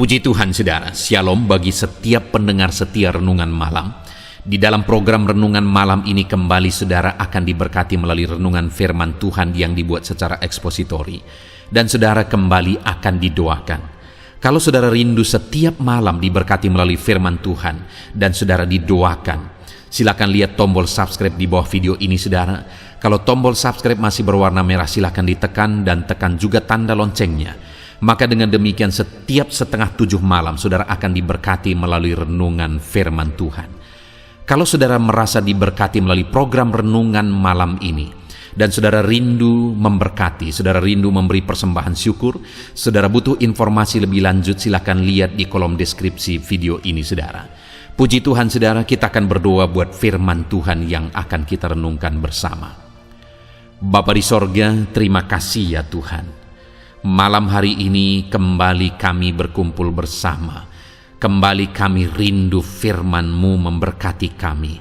Puji Tuhan saudara, Shalom bagi setiap pendengar setia Renungan Malam. Di dalam program Renungan Malam ini kembali saudara akan diberkati melalui renungan firman Tuhan yang dibuat secara ekspositori. Dan saudara kembali akan didoakan. Kalau saudara rindu setiap malam diberkati melalui firman Tuhan dan saudara didoakan, silakan lihat tombol subscribe di bawah video ini saudara. Kalau tombol subscribe masih berwarna merah silakan ditekan dan tekan juga tanda loncengnya. Maka dengan demikian setiap 6:30 malam saudara akan diberkati melalui renungan firman Tuhan. Kalau saudara merasa diberkati melalui program renungan malam ini, dan saudara rindu memberkati, saudara rindu memberi persembahan syukur, saudara butuh informasi lebih lanjut, silakan lihat di kolom deskripsi video ini saudara. Puji Tuhan saudara, kita akan berdoa buat firman Tuhan yang akan kita renungkan bersama. Bapa di sorga, terima kasih ya Tuhan. Malam hari ini kembali kami berkumpul bersama. Kembali kami rindu firman-Mu memberkati kami.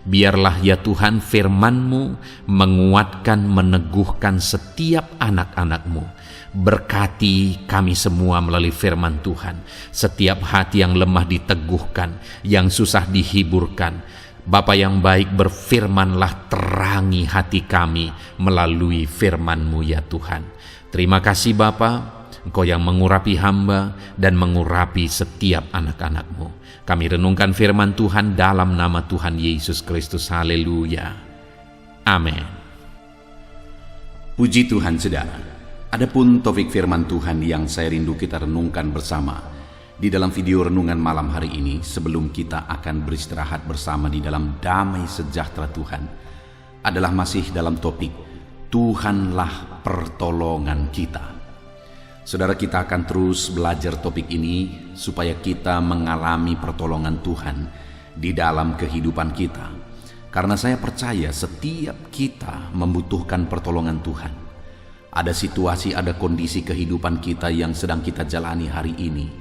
Biarlah ya Tuhan firman-Mu menguatkan, meneguhkan setiap anak-anak-Mu. Berkati kami semua melalui firman Tuhan. Setiap hati yang lemah diteguhkan, yang susah dihiburkan. Bapa yang baik, berfirmanlah, terangi hati kami melalui firman-Mu ya Tuhan. Terima kasih Bapa, Engkau yang mengurapi hamba dan mengurapi setiap anak-anak-Mu. Kami renungkan firman Tuhan dalam nama Tuhan Yesus Kristus. Haleluya. Amin. Puji Tuhan saudara. Adapun topik firman Tuhan yang saya rindu kita renungkan bersama di dalam video renungan malam hari ini, sebelum kita akan beristirahat bersama di dalam damai sejahtera Tuhan, adalah masih dalam topik Tuhanlah pertolongan kita. Saudara, kita akan terus belajar topik ini supaya kita mengalami pertolongan Tuhan di dalam kehidupan kita. Karena saya percaya setiap kita membutuhkan pertolongan Tuhan. Ada situasi, ada kondisi kehidupan kita yang sedang kita jalani hari ini,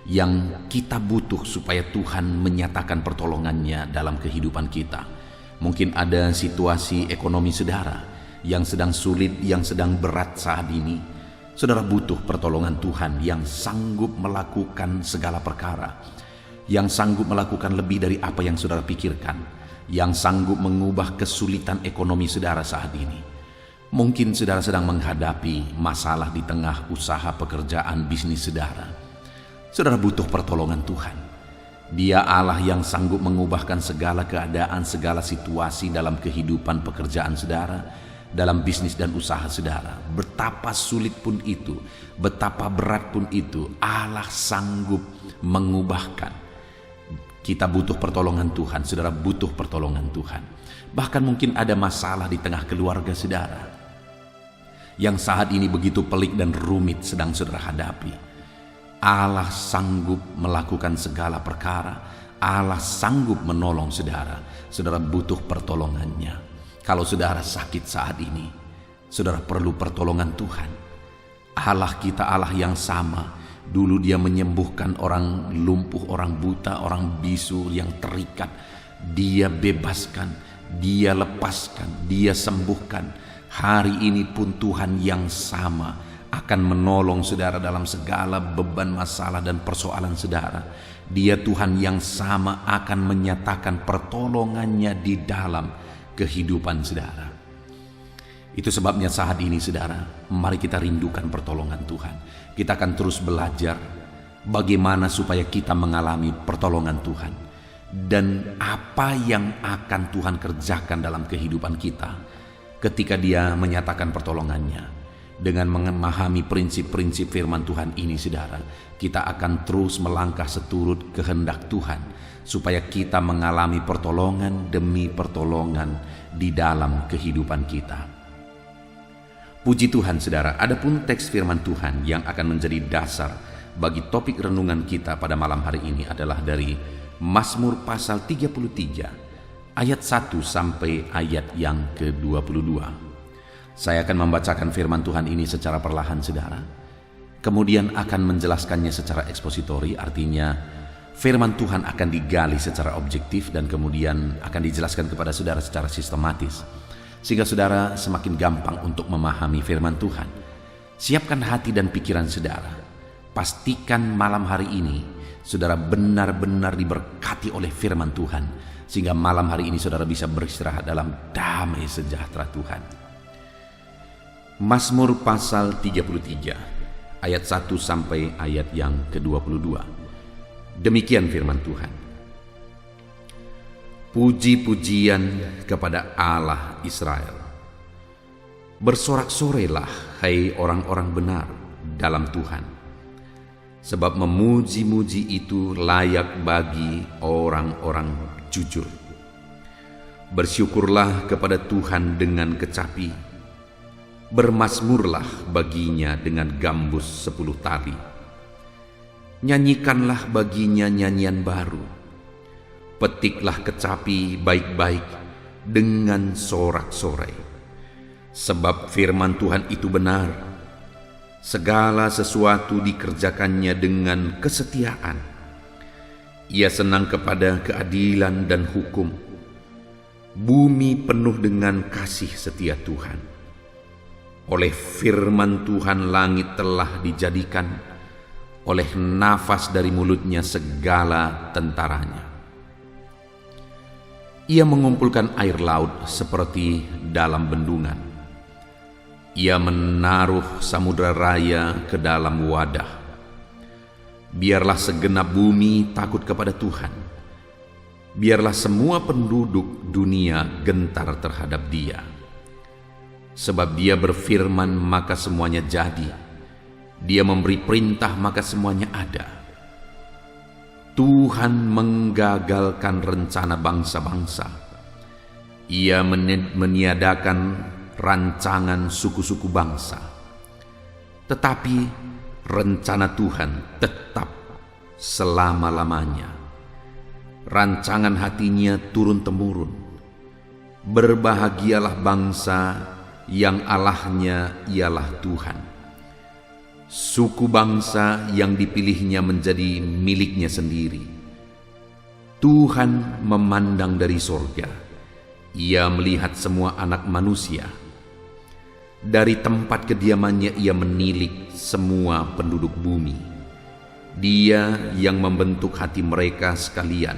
yang kita butuh supaya Tuhan menyatakan pertolongannya dalam kehidupan kita. Mungkin ada situasi ekonomi saudara yang sedang sulit, yang sedang berat saat ini. Saudara butuh pertolongan Tuhan yang sanggup melakukan segala perkara, yang sanggup melakukan lebih dari apa yang saudara pikirkan, yang sanggup mengubah kesulitan ekonomi saudara saat ini. Mungkin saudara sedang menghadapi masalah di tengah usaha, pekerjaan, bisnis saudara. Saudara butuh pertolongan Tuhan. Dia Allah yang sanggup mengubahkan segala keadaan, segala situasi dalam kehidupan pekerjaan saudara, dalam bisnis dan usaha saudara. Betapa sulit pun itu, betapa berat pun itu, Allah sanggup mengubahkan. Kita butuh pertolongan Tuhan, saudara butuh pertolongan Tuhan. Bahkan mungkin ada masalah di tengah keluarga saudara yang saat ini begitu pelik dan rumit sedang saudara hadapi. Allah sanggup melakukan segala perkara. Allah sanggup menolong saudara. Saudara butuh pertolongannya. Kalau saudara sakit saat ini, saudara perlu pertolongan Tuhan. Allah kita Allah yang sama. Dulu dia menyembuhkan orang lumpuh, orang buta, orang bisu yang terikat. Dia bebaskan, dia lepaskan, dia sembuhkan. Hari ini pun Tuhan yang sama akan menolong saudara dalam segala beban, masalah dan persoalan saudara. Dia Tuhan yang sama akan menyatakan pertolongannya di dalam kehidupan saudara. Itu sebabnya saat ini saudara, mari kita rindukan pertolongan Tuhan. Kita akan terus belajar bagaimana supaya kita mengalami pertolongan Tuhan, dan apa yang akan Tuhan kerjakan dalam kehidupan kita ketika Dia menyatakan pertolongannya. Dengan memahami prinsip-prinsip firman Tuhan ini saudara, kita akan terus melangkah seturut kehendak Tuhan, supaya kita mengalami pertolongan demi pertolongan di dalam kehidupan kita. Puji Tuhan saudara, adapun teks firman Tuhan yang akan menjadi dasar bagi topik renungan kita pada malam hari ini adalah dari Mazmur pasal 33 ayat 1 sampai ayat yang ke-22. Saya akan membacakan firman Tuhan ini secara perlahan saudara, kemudian akan menjelaskannya secara ekspositori, artinya firman Tuhan akan digali secara objektif dan kemudian akan dijelaskan kepada saudara secara sistematis, sehingga saudara semakin gampang untuk memahami firman Tuhan. Siapkan hati dan pikiran saudara, pastikan malam hari ini saudara benar-benar diberkati oleh firman Tuhan, sehingga malam hari ini saudara bisa beristirahat dalam damai sejahtera Tuhan. Mazmur pasal 33 ayat 1 sampai ayat yang ke-22. Demikian firman Tuhan. Puji-pujian kepada Allah Israel. Bersorak-sorailah hai orang-orang benar dalam Tuhan, sebab memuji-muji itu layak bagi orang-orang jujur. Bersyukurlah kepada Tuhan dengan kecapi, bermazmurlah baginya dengan gambus 10 tali. Nyanyikanlah baginya nyanyian baru, petiklah kecapi baik-baik dengan sorak-sorai. Sebab firman Tuhan itu benar, segala sesuatu dikerjakannya dengan kesetiaan. Ia senang kepada keadilan dan hukum. Bumi penuh dengan kasih setia Tuhan. Oleh firman Tuhan langit telah dijadikan, oleh nafas dari mulutnya segala tentaranya. Ia mengumpulkan air laut seperti dalam bendungan. Ia menaruh samudra raya ke dalam wadah. Biarlah segenap bumi takut kepada Tuhan. Biarlah semua penduduk dunia gentar terhadap Dia. Sebab Dia berfirman maka semuanya jadi. Dia memberi perintah maka semuanya ada. Tuhan menggagalkan rencana bangsa-bangsa. Ia meniadakan rancangan suku-suku bangsa. Tetapi rencana Tuhan tetap selama-lamanya. Rancangan hatinya turun-temurun. Berbahagialah bangsa yang Allahnya ialah Tuhan. Suku bangsa yang dipilihnya menjadi miliknya sendiri. Tuhan memandang dari sorga. Ia melihat semua anak manusia. Dari tempat kediamannya ia menilik semua penduduk bumi. Dia yang membentuk hati mereka sekalian,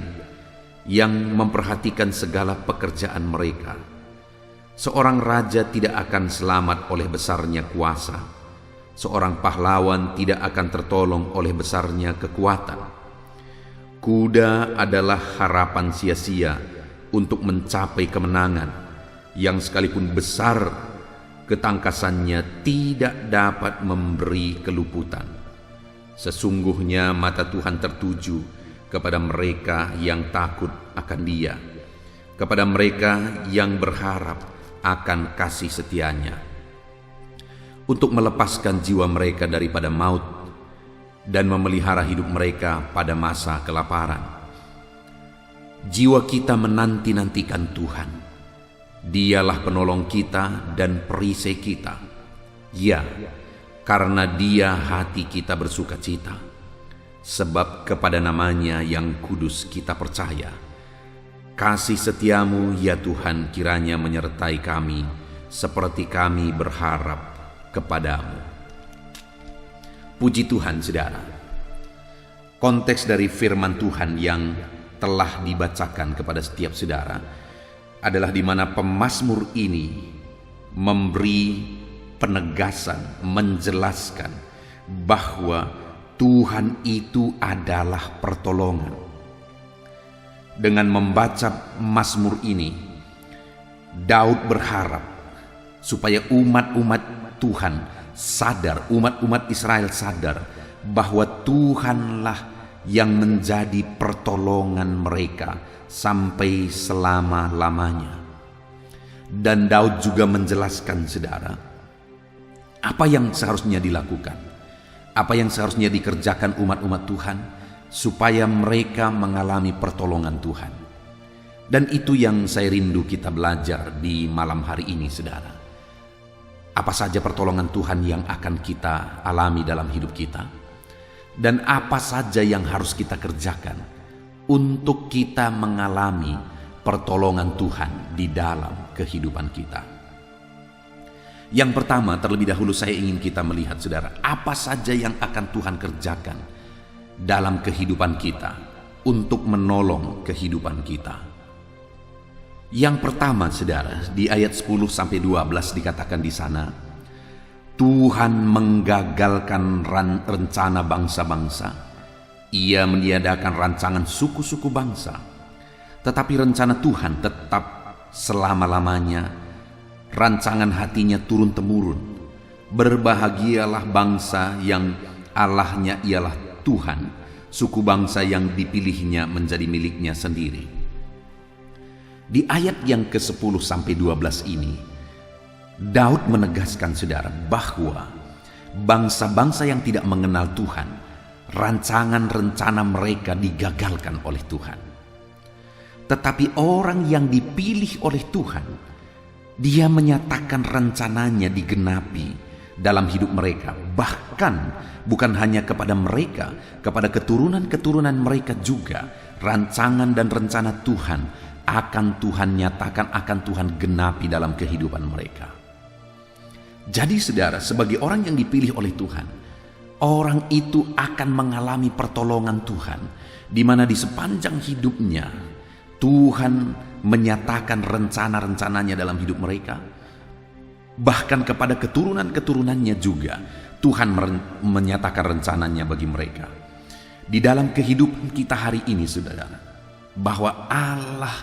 yang memperhatikan segala pekerjaan mereka. Seorang raja tidak akan selamat oleh besarnya kuasa. Seorang pahlawan tidak akan tertolong oleh besarnya kekuatan. Kuda adalah harapan sia-sia untuk mencapai kemenangan, yang sekalipun besar ketangkasannya tidak dapat memberi keluputan. Sesungguhnya mata Tuhan tertuju kepada mereka yang takut akan Dia, kepada mereka yang berharap akan kasih setianya, untuk melepaskan jiwa mereka daripada maut dan memelihara hidup mereka pada masa kelaparan. Jiwa kita menanti-nantikan Tuhan. Dialah penolong kita dan perisai kita. Ya, karena Dia hati kita bersuka cita, sebab kepada namanya yang kudus kita percaya. Kasih setiamu ya Tuhan kiranya menyertai kami, seperti kami berharap kepadamu. Puji Tuhan, saudara. Konteks dari firman Tuhan yang telah dibacakan kepada setiap saudara adalah di mana pemazmur ini memberi penegasan, menjelaskan bahwa Tuhan itu adalah pertolongan. Dengan membaca mazmur ini, Daud berharap supaya umat-umat Tuhan sadar, umat-umat Israel sadar bahwa Tuhanlah yang menjadi pertolongan mereka sampai selama-lamanya. Dan Daud juga menjelaskan, saudara, apa yang seharusnya dilakukan, apa yang seharusnya dikerjakan umat-umat Tuhan supaya mereka mengalami pertolongan Tuhan. Dan itu yang saya rindu kita belajar di malam hari ini, saudara. Apa saja pertolongan Tuhan yang akan kita alami dalam hidup kita, dan apa saja yang harus kita kerjakan untuk kita mengalami pertolongan Tuhan di dalam kehidupan kita. Yang pertama, terlebih dahulu saya ingin kita melihat, saudara, apa saja yang akan Tuhan kerjakan dalam kehidupan kita untuk menolong kehidupan kita. Yang pertama, saudara, di ayat 10-12 dikatakan di sana, Tuhan menggagalkan rencana bangsa-bangsa. Ia meniadakan rancangan suku-suku bangsa. Tetapi rencana Tuhan tetap selama-lamanya. Rancangan hatinya turun-temurun. Berbahagialah bangsa yang Allahnya ialah Tuhan, suku bangsa yang dipilihnya menjadi miliknya sendiri. Di ayat yang ke-10-12 ini, Daud menegaskan, saudara, bahwa bangsa-bangsa yang tidak mengenal Tuhan, rancangan rencana mereka digagalkan oleh Tuhan. Tetapi orang yang dipilih oleh Tuhan, Dia menyatakan rencananya digenapi dalam hidup mereka. Bahkan bukan hanya kepada mereka, kepada keturunan-keturunan mereka juga, rancangan dan rencana Tuhan akan Tuhan nyatakan, akan Tuhan genapi dalam kehidupan mereka. Jadi saudara, sebagai orang yang dipilih oleh Tuhan, orang itu akan mengalami pertolongan Tuhan, di mana di sepanjang hidupnya Tuhan menyatakan rencana-rencananya dalam hidup mereka. Bahkan kepada keturunan-keturunannya juga Tuhan menyatakan rencananya bagi mereka. Di dalam kehidupan kita hari ini, saudara, bahwa Allah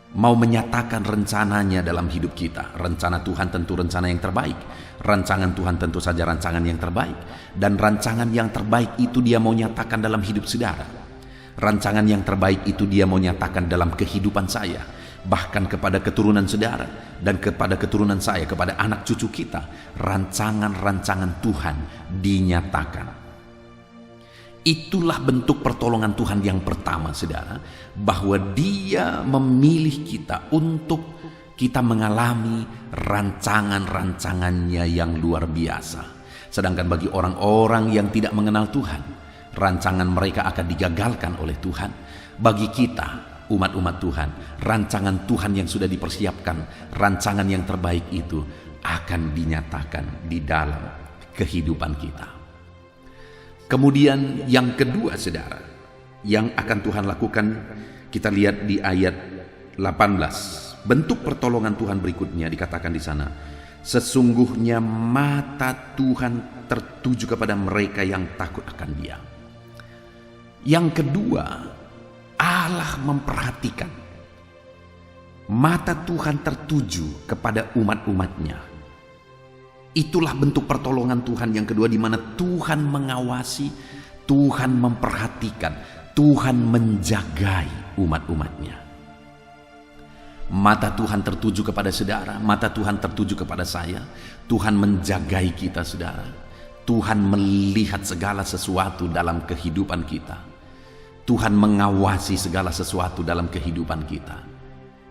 mau menyatakan rencananya dalam hidup kita. Rencana Tuhan tentu rencana yang terbaik. Rancangan Tuhan tentu saja rancangan yang terbaik. Dan rancangan yang terbaik itu Dia mau nyatakan dalam hidup saudara. Rancangan yang terbaik itu Dia mau nyatakan dalam kehidupan saya. Bahkan kepada keturunan saudara. Dan kepada keturunan saya, kepada anak cucu kita. Rancangan-rancangan Tuhan dinyatakan. Itulah bentuk pertolongan Tuhan yang pertama, saudara, bahwa Dia memilih kita untuk kita mengalami rancangan-rancangannya yang luar biasa. Sedangkan bagi orang-orang yang tidak mengenal Tuhan, rancangan mereka akan digagalkan oleh Tuhan. Bagi kita, umat-umat Tuhan, rancangan Tuhan yang sudah dipersiapkan, rancangan yang terbaik itu akan dinyatakan di dalam kehidupan kita. Kemudian yang kedua, saudara, yang akan Tuhan lakukan, kita lihat di ayat 18. Bentuk pertolongan Tuhan berikutnya dikatakan di sana, sesungguhnya mata Tuhan tertuju kepada mereka yang takut akan Dia. Yang kedua, Allah memperhatikan. Mata Tuhan tertuju kepada umat-umatnya. Itulah bentuk pertolongan Tuhan yang kedua, di mana Tuhan mengawasi, Tuhan memperhatikan, Tuhan menjagai umat-umatnya. Mata Tuhan tertuju kepada saudara, mata Tuhan tertuju kepada saya. Tuhan menjagai kita, saudara. Tuhan melihat segala sesuatu dalam kehidupan kita. Tuhan mengawasi segala sesuatu dalam kehidupan kita.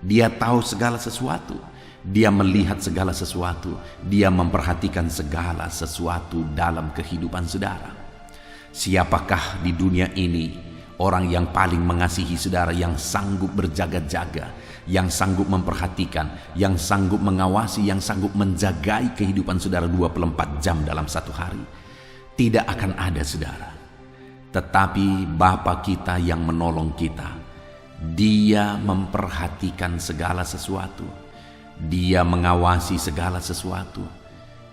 Dia tahu segala sesuatu. Dia melihat segala sesuatu. Dia memperhatikan segala sesuatu dalam kehidupan saudara. Siapakah di dunia ini orang yang paling mengasihi saudara, yang sanggup berjaga-jaga, yang sanggup memperhatikan, yang sanggup mengawasi, yang sanggup menjagai kehidupan saudara 24 jam dalam satu hari? Tidak akan ada, saudara. Tetapi Bapa kita yang menolong kita, Dia memperhatikan segala sesuatu. Dia mengawasi segala sesuatu.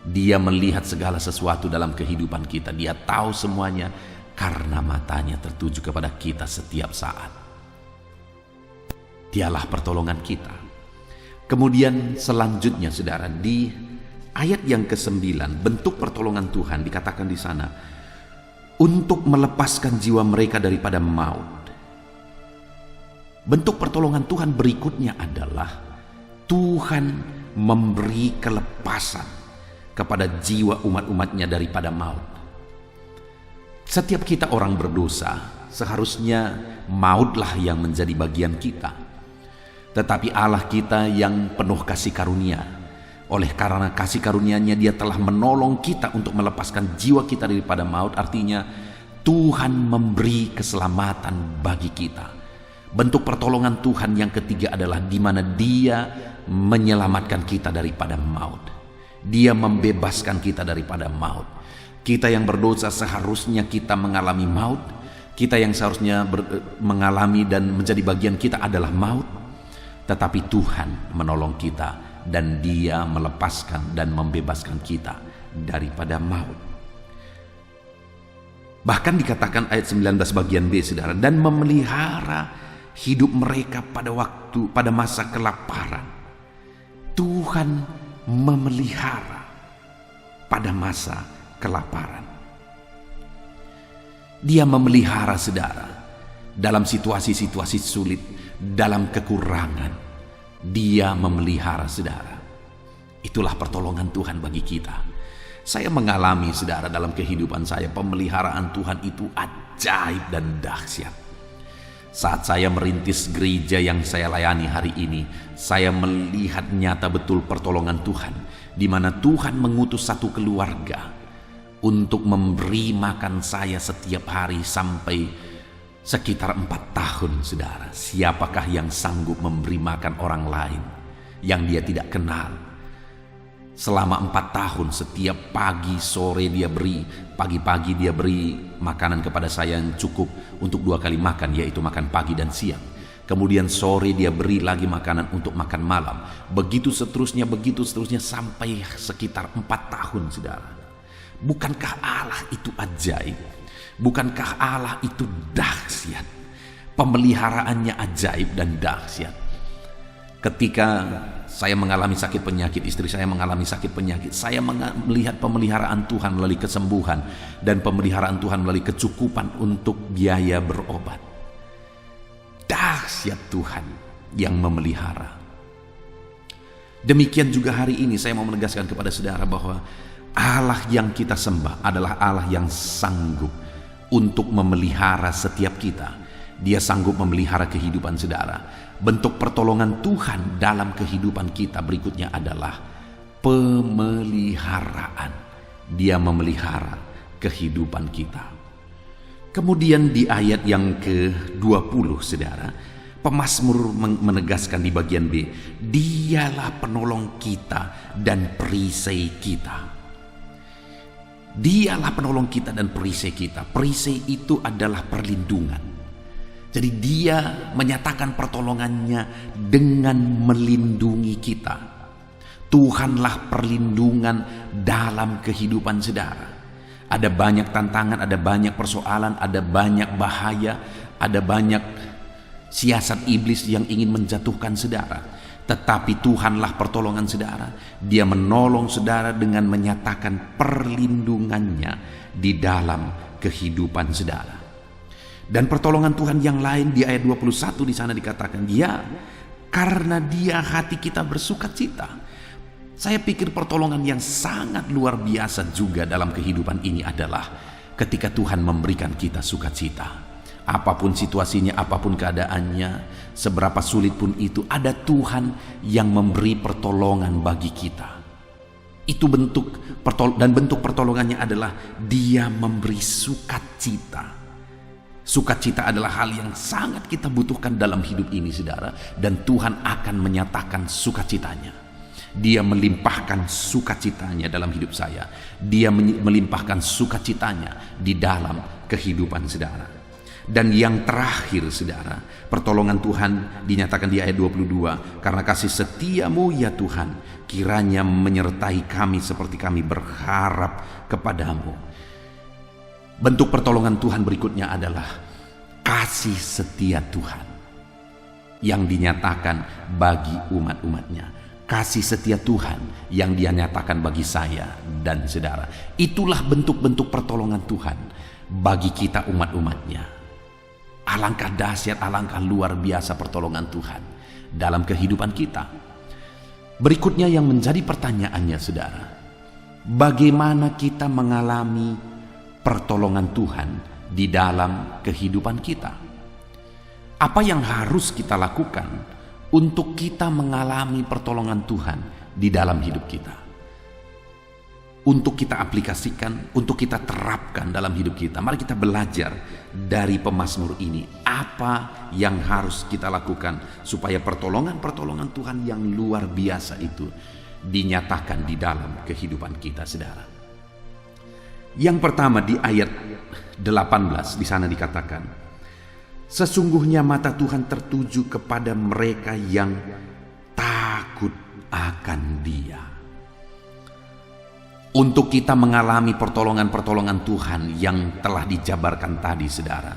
Dia melihat segala sesuatu dalam kehidupan kita. Dia tahu semuanya karena matanya tertuju kepada kita setiap saat. Dialah pertolongan kita. Kemudian selanjutnya, saudara, di ayat yang ke-9, bentuk pertolongan Tuhan dikatakan di sana, untuk melepaskan jiwa mereka daripada maut. Bentuk pertolongan Tuhan berikutnya adalah Tuhan memberi kelepasan kepada jiwa umat-umatnya daripada maut. Setiap kita orang berdosa, seharusnya mautlah yang menjadi bagian kita. Tetapi Allah kita yang penuh kasih karunia, oleh karena kasih karunia-Nya Dia telah menolong kita untuk melepaskan jiwa kita daripada maut. Artinya Tuhan memberi keselamatan bagi kita. Bentuk pertolongan Tuhan yang ketiga adalah di mana Dia menyelamatkan kita daripada maut. Dia membebaskan kita daripada maut. Kita yang berdosa seharusnya kita mengalami maut. Kita yang seharusnya mengalami dan menjadi bagian kita adalah maut. Tetapi Tuhan menolong kita dan Dia melepaskan dan membebaskan kita daripada maut. Bahkan dikatakan ayat 19 bagian B, saudara, dan memelihara hidup mereka pada masa kelaparan. Tuhan memelihara pada masa kelaparan. Dia memelihara, saudara, dalam situasi-situasi sulit, dalam kekurangan. Dia memelihara, saudara. Itulah pertolongan Tuhan bagi kita. Saya mengalami, saudara, dalam kehidupan saya, pemeliharaan Tuhan itu ajaib dan dahsyat. Saat saya merintis gereja yang saya layani hari ini, saya melihat nyata betul pertolongan Tuhan, di mana Tuhan mengutus satu keluarga untuk memberi makan saya setiap hari sampai sekitar 4 tahun, saudara. Siapakah yang sanggup memberi makan orang lain yang dia tidak kenal? Selama 4 tahun, setiap pagi sore dia beri, pagi-pagi dia beri makanan kepada saya yang cukup untuk 2 kali makan, yaitu makan pagi dan siang. Kemudian sore dia beri lagi makanan untuk makan malam. Begitu seterusnya sampai sekitar 4 tahun, saudara. Bukankah Allah itu ajaib? Bukankah Allah itu dahsyat? Pemeliharaannya ajaib dan dahsyat. Ketika saya mengalami sakit penyakit, istri saya mengalami sakit penyakit, saya melihat pemeliharaan Tuhan melalui kesembuhan dan pemeliharaan Tuhan melalui kecukupan untuk biaya berobat. Dahsyat Tuhan yang memelihara. Demikian juga hari ini saya mau menegaskan kepada saudara bahwa Allah yang kita sembah adalah Allah yang sanggup untuk memelihara setiap kita. Dia sanggup memelihara kehidupan saudara. Bentuk pertolongan Tuhan dalam kehidupan kita berikutnya adalah pemeliharaan. Dia memelihara kehidupan kita. Kemudian di ayat yang ke-20, saudara, pemazmur menegaskan di bagian B, Dialah penolong kita dan perisai kita. Dialah penolong kita dan perisai kita. Perisai itu adalah perlindungan. Jadi Dia menyatakan pertolongannya dengan melindungi kita. Tuhanlah perlindungan dalam kehidupan saudara. Ada banyak tantangan, ada banyak persoalan, ada banyak bahaya, ada banyak siasat iblis yang ingin menjatuhkan saudara. Tetapi Tuhanlah pertolongan saudara. Dia menolong saudara dengan menyatakan perlindungannya di dalam kehidupan saudara. Dan pertolongan Tuhan yang lain di ayat 21 di sana dikatakan, ya, karena Dia hati kita bersukacita. Saya pikir pertolongan yang sangat luar biasa juga dalam kehidupan ini adalah ketika Tuhan memberikan kita sukacita. Apapun situasinya, apapun keadaannya, seberapa sulit pun itu, ada Tuhan yang memberi pertolongan bagi kita. Itu bentuk pertolongannya adalah Dia memberi sukacita. Sukacita adalah hal yang sangat kita butuhkan dalam hidup ini, saudara, dan Tuhan akan menyatakan sukacitanya. Dia melimpahkan sukacitanya dalam hidup saya. Dia melimpahkan sukacitanya di dalam kehidupan saudara. Dan yang terakhir, saudara, pertolongan Tuhan dinyatakan di ayat 22. Karena kasih setiamu ya Tuhan, kiranya menyertai kami seperti kami berharap kepadamu. Bentuk pertolongan Tuhan berikutnya adalah kasih setia Tuhan yang dinyatakan bagi umat-umatnya. Kasih setia Tuhan yang Dia nyatakan bagi saya dan saudara. Itulah bentuk-bentuk pertolongan Tuhan bagi kita umat-umatnya. Alangkah dahsyat, alangkah luar biasa pertolongan Tuhan dalam kehidupan kita. Berikutnya yang menjadi pertanyaannya, saudara, bagaimana kita mengalami pertolongan Tuhan di dalam kehidupan kita? Apa yang harus kita lakukan untuk kita mengalami pertolongan Tuhan di dalam hidup kita? Untuk kita aplikasikan, untuk kita terapkan dalam hidup kita. Mari kita belajar dari pemazmur ini. Apa yang harus kita lakukan supaya pertolongan-pertolongan Tuhan yang luar biasa itu dinyatakan di dalam kehidupan kita, saudara. Yang pertama di ayat 18 di sana dikatakan, sesungguhnya mata Tuhan tertuju kepada mereka yang takut akan Dia. Untuk kita mengalami pertolongan-pertolongan Tuhan yang telah dijabarkan tadi, saudara,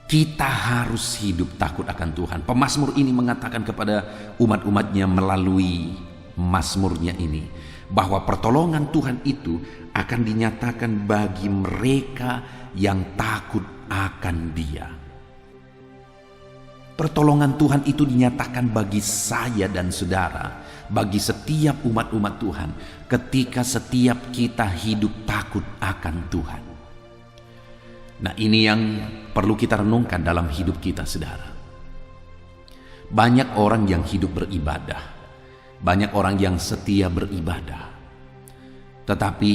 kita harus hidup takut akan Tuhan. Pemazmur ini mengatakan kepada umat-umatnya melalui mazmurnya ini, bahwa pertolongan Tuhan itu akan dinyatakan bagi mereka yang takut akan Dia. Pertolongan Tuhan itu dinyatakan bagi saya dan saudara, bagi setiap umat-umat Tuhan, ketika setiap kita hidup takut akan Tuhan. Nah, ini yang perlu kita renungkan dalam hidup kita, saudara. Banyak orang yang hidup beribadah, banyak orang yang setia beribadah, tetapi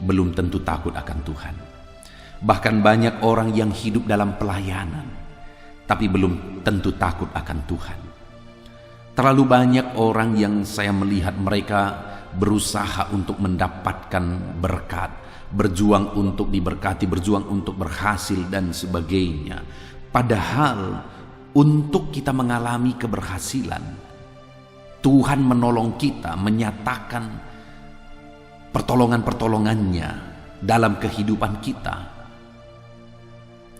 belum tentu takut akan Tuhan. Bahkan banyak orang yang hidup dalam pelayanan, tapi belum tentu takut akan Tuhan. Terlalu banyak orang yang saya melihat mereka berusaha untuk mendapatkan berkat, berjuang untuk diberkati, berjuang untuk berhasil dan sebagainya. Padahal untuk kita mengalami keberhasilan, Tuhan menolong kita, menyatakan pertolongan-pertolongannya dalam kehidupan kita.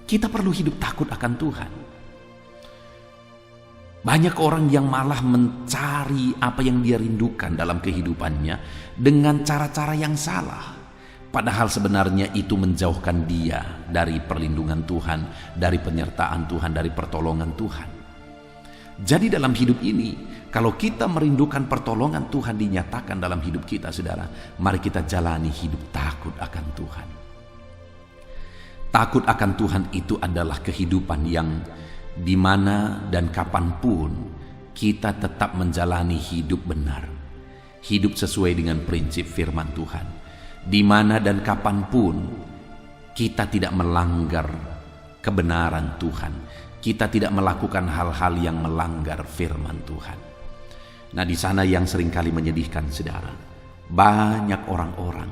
Kita perlu hidup takut akan Tuhan. Banyak orang yang malah mencari apa yang dia rindukan dalam kehidupannya dengan cara-cara yang salah. Padahal sebenarnya itu menjauhkan dia dari perlindungan Tuhan, dari penyertaan Tuhan, dari pertolongan Tuhan. Jadi dalam hidup ini, kalau kita merindukan pertolongan Tuhan dinyatakan dalam hidup kita, saudara, mari kita jalani hidup takut akan Tuhan. Takut akan Tuhan itu adalah kehidupan yang di mana dan kapanpun kita tetap menjalani hidup benar, hidup sesuai dengan prinsip firman Tuhan, di mana dan kapanpun kita tidak melanggar kebenaran Tuhan, kita tidak melakukan hal-hal yang melanggar firman Tuhan. Nah, di sana yang seringkali menyedihkan, saudara, banyak orang-orang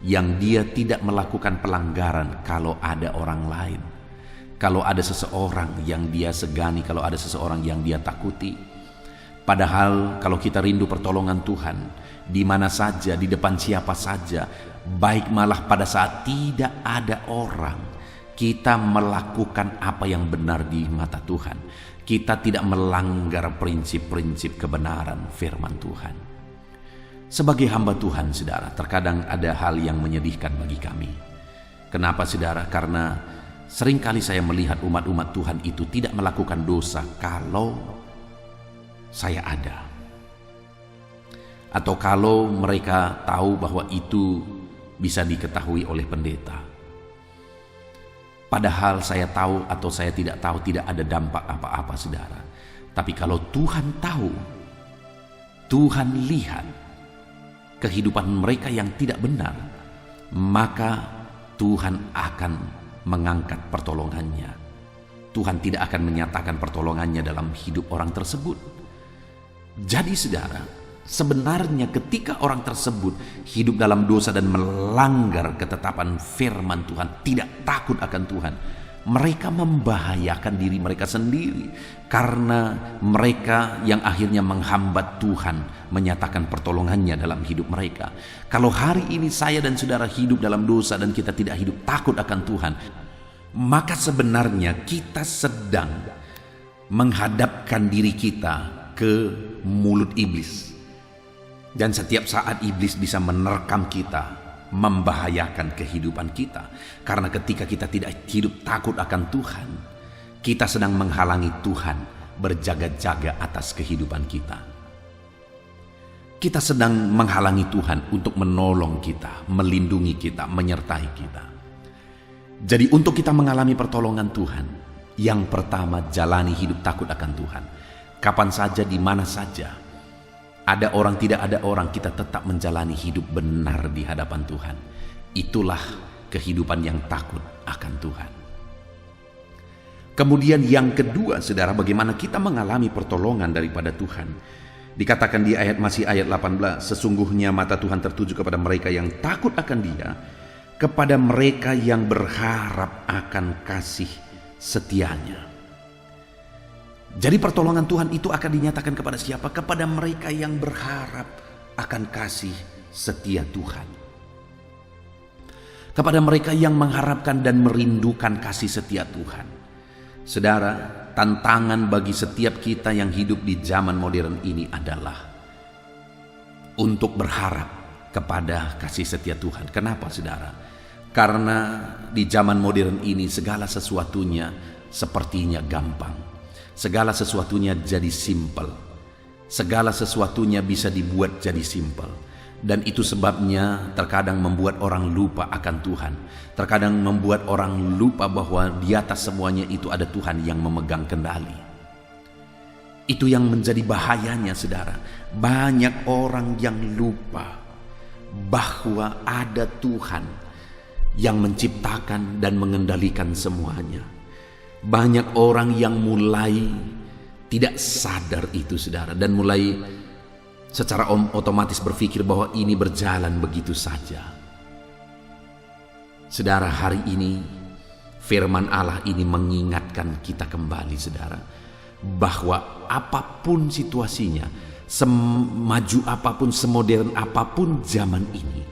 yang dia tidak melakukan pelanggaran kalau ada orang lain. Kalau ada seseorang yang dia segani, kalau ada seseorang yang dia takuti. Padahal kalau kita rindu pertolongan Tuhan, di mana saja, di depan siapa saja, baik malah pada saat tidak ada orang, kita melakukan apa yang benar di mata Tuhan. Kita tidak melanggar prinsip-prinsip kebenaran firman Tuhan. Sebagai hamba Tuhan, saudara, terkadang ada hal yang menyedihkan bagi kami. Kenapa, saudara? Karena seringkali saya melihat umat-umat Tuhan itu tidak melakukan dosa kalau saya ada. Atau kalau mereka tahu bahwa itu bisa diketahui oleh pendeta. Padahal saya tahu atau saya tidak tahu, tidak ada dampak apa-apa, saudara. Tapi kalau Tuhan tahu, Tuhan lihat kehidupan mereka yang tidak benar, maka Tuhan akan mengangkat pertolongannya. Tuhan tidak akan menyatakan pertolongannya dalam hidup orang tersebut. Jadi, saudara, sebenarnya ketika orang tersebut hidup dalam dosa dan melanggar ketetapan firman Tuhan, tidak takut akan Tuhan, mereka membahayakan diri mereka sendiri, karena mereka yang akhirnya menghambat Tuhan menyatakan pertolongannya dalam hidup mereka. Kalau hari ini saya dan saudara hidup dalam dosa dan kita tidak hidup takut akan Tuhan, maka sebenarnya kita sedang menghadapkan diri kita ke mulut iblis. Dan setiap saat iblis bisa menerkam kita, membahayakan kehidupan kita. Karena ketika kita tidak hidup takut akan Tuhan, kita sedang menghalangi Tuhan berjaga-jaga atas kehidupan kita. Kita sedang menghalangi Tuhan untuk menolong kita, melindungi kita, menyertai kita. Jadi untuk kita mengalami pertolongan Tuhan, yang pertama jalani hidup takut akan Tuhan. Kapan saja, di mana saja, ada orang tidak ada orang, kita tetap menjalani hidup benar di hadapan Tuhan. Itulah kehidupan yang takut akan Tuhan. Kemudian yang kedua, saudara, bagaimana kita mengalami pertolongan daripada Tuhan. Dikatakan di ayat 18, sesungguhnya mata Tuhan tertuju kepada mereka yang takut akan Dia, kepada mereka yang berharap akan kasih setianya. Jadi pertolongan Tuhan itu akan dinyatakan kepada siapa? Kepada mereka yang berharap akan kasih setia Tuhan. Kepada mereka yang mengharapkan dan merindukan kasih setia Tuhan. Saudara, tantangan bagi setiap kita yang hidup di zaman modern ini adalah untuk berharap kepada kasih setia Tuhan. Kenapa, saudara? Karena di zaman modern ini segala sesuatunya sepertinya gampang. Segala sesuatunya jadi simpel. Segala sesuatunya bisa dibuat jadi simpel. Dan itu sebabnya terkadang membuat orang lupa akan Tuhan. Terkadang membuat orang lupa bahwa di atas semuanya itu ada Tuhan yang memegang kendali. Itu yang menjadi bahayanya, saudara. Banyak orang yang lupa bahwa ada Tuhan yang menciptakan dan mengendalikan semuanya. Banyak orang yang mulai tidak sadar itu, saudara, dan mulai secara otomatis berpikir bahwa ini berjalan begitu saja. Saudara, hari ini firman Allah ini mengingatkan kita kembali, saudara, bahwa apapun situasinya, semaju apapun, semodern apapun zaman ini,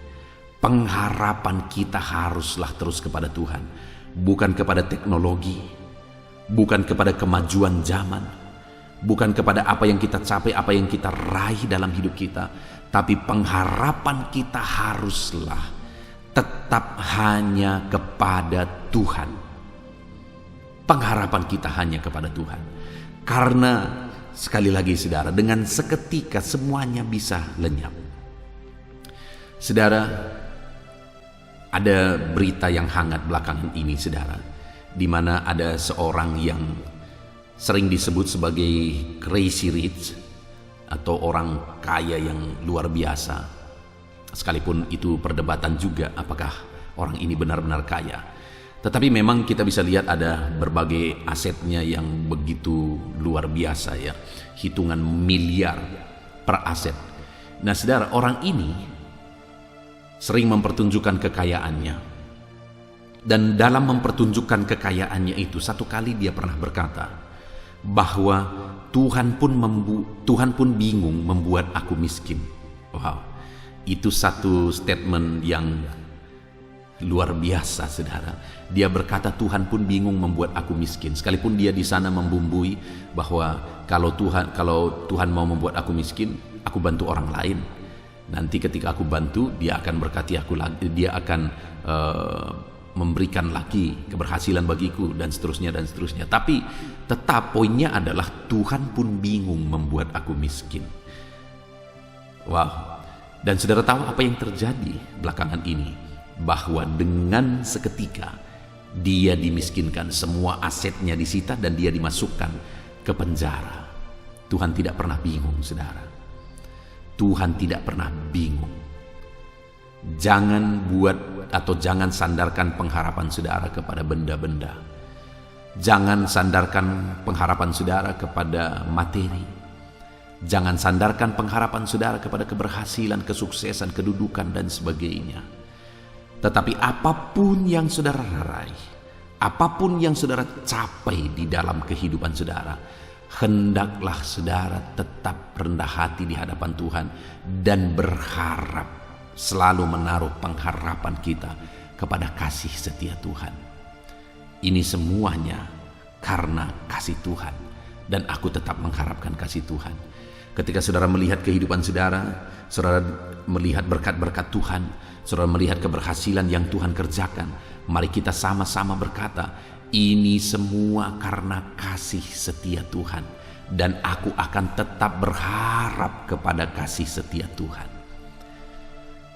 pengharapan kita haruslah terus kepada Tuhan, bukan kepada teknologi, bukan kepada kemajuan zaman, bukan kepada apa yang kita capai, apa yang kita raih dalam hidup kita, tapi pengharapan kita haruslah tetap hanya kepada Tuhan. Pengharapan kita hanya kepada Tuhan. Karena sekali lagi, saudara, dengan seketika semuanya bisa lenyap. Saudara, ada berita yang hangat belakangan ini, saudara, di mana ada seorang yang sering disebut sebagai crazy rich atau orang kaya yang luar biasa. Sekalipun itu perdebatan juga apakah orang ini benar-benar kaya. Tetapi memang kita bisa lihat ada berbagai asetnya yang begitu luar biasa, ya. Hitungan miliar per aset. Nah, saudara, orang ini sering mempertunjukkan kekayaannya. Dan dalam mempertunjukkan kekayaannya itu, satu kali dia pernah berkata bahwa Tuhan pun bingung membuat aku miskin. Wow, itu satu statement yang luar biasa, saudara. Dia berkata Tuhan pun bingung membuat aku miskin. Sekalipun dia di sana membumbui bahwa kalau Tuhan mau membuat aku miskin, aku bantu orang lain. Nanti ketika aku bantu, dia akan berkati aku lagi, dia akan memberikan lagi keberhasilan bagiku, dan seterusnya dan seterusnya. Tapi tetap poinnya adalah Tuhan pun bingung membuat aku miskin. Wow. Dan saudara tahu apa yang terjadi belakangan ini? Bahwa dengan seketika dia dimiskinkan, semua asetnya disita dan dia dimasukkan ke penjara. Tuhan tidak pernah bingung, saudara. Tuhan tidak pernah bingung. Jangan jangan sandarkan pengharapan saudara kepada benda-benda. Jangan sandarkan pengharapan saudara kepada materi. Jangan sandarkan pengharapan saudara kepada keberhasilan, kesuksesan, kedudukan dan sebagainya. Tetapi apapun yang saudara raih, apapun yang saudara capai di dalam kehidupan saudara, hendaklah saudara tetap rendah hati di hadapan Tuhan dan berharap, selalu menaruh pengharapan kita kepada kasih setia Tuhan. Ini semuanya karena kasih Tuhan, dan aku tetap mengharapkan kasih Tuhan. Ketika saudara melihat kehidupan saudara melihat berkat-berkat Tuhan, saudara melihat keberhasilan yang Tuhan kerjakan, mari kita sama-sama berkata, ini semua karena kasih setia Tuhan, dan aku akan tetap berharap kepada kasih setia Tuhan.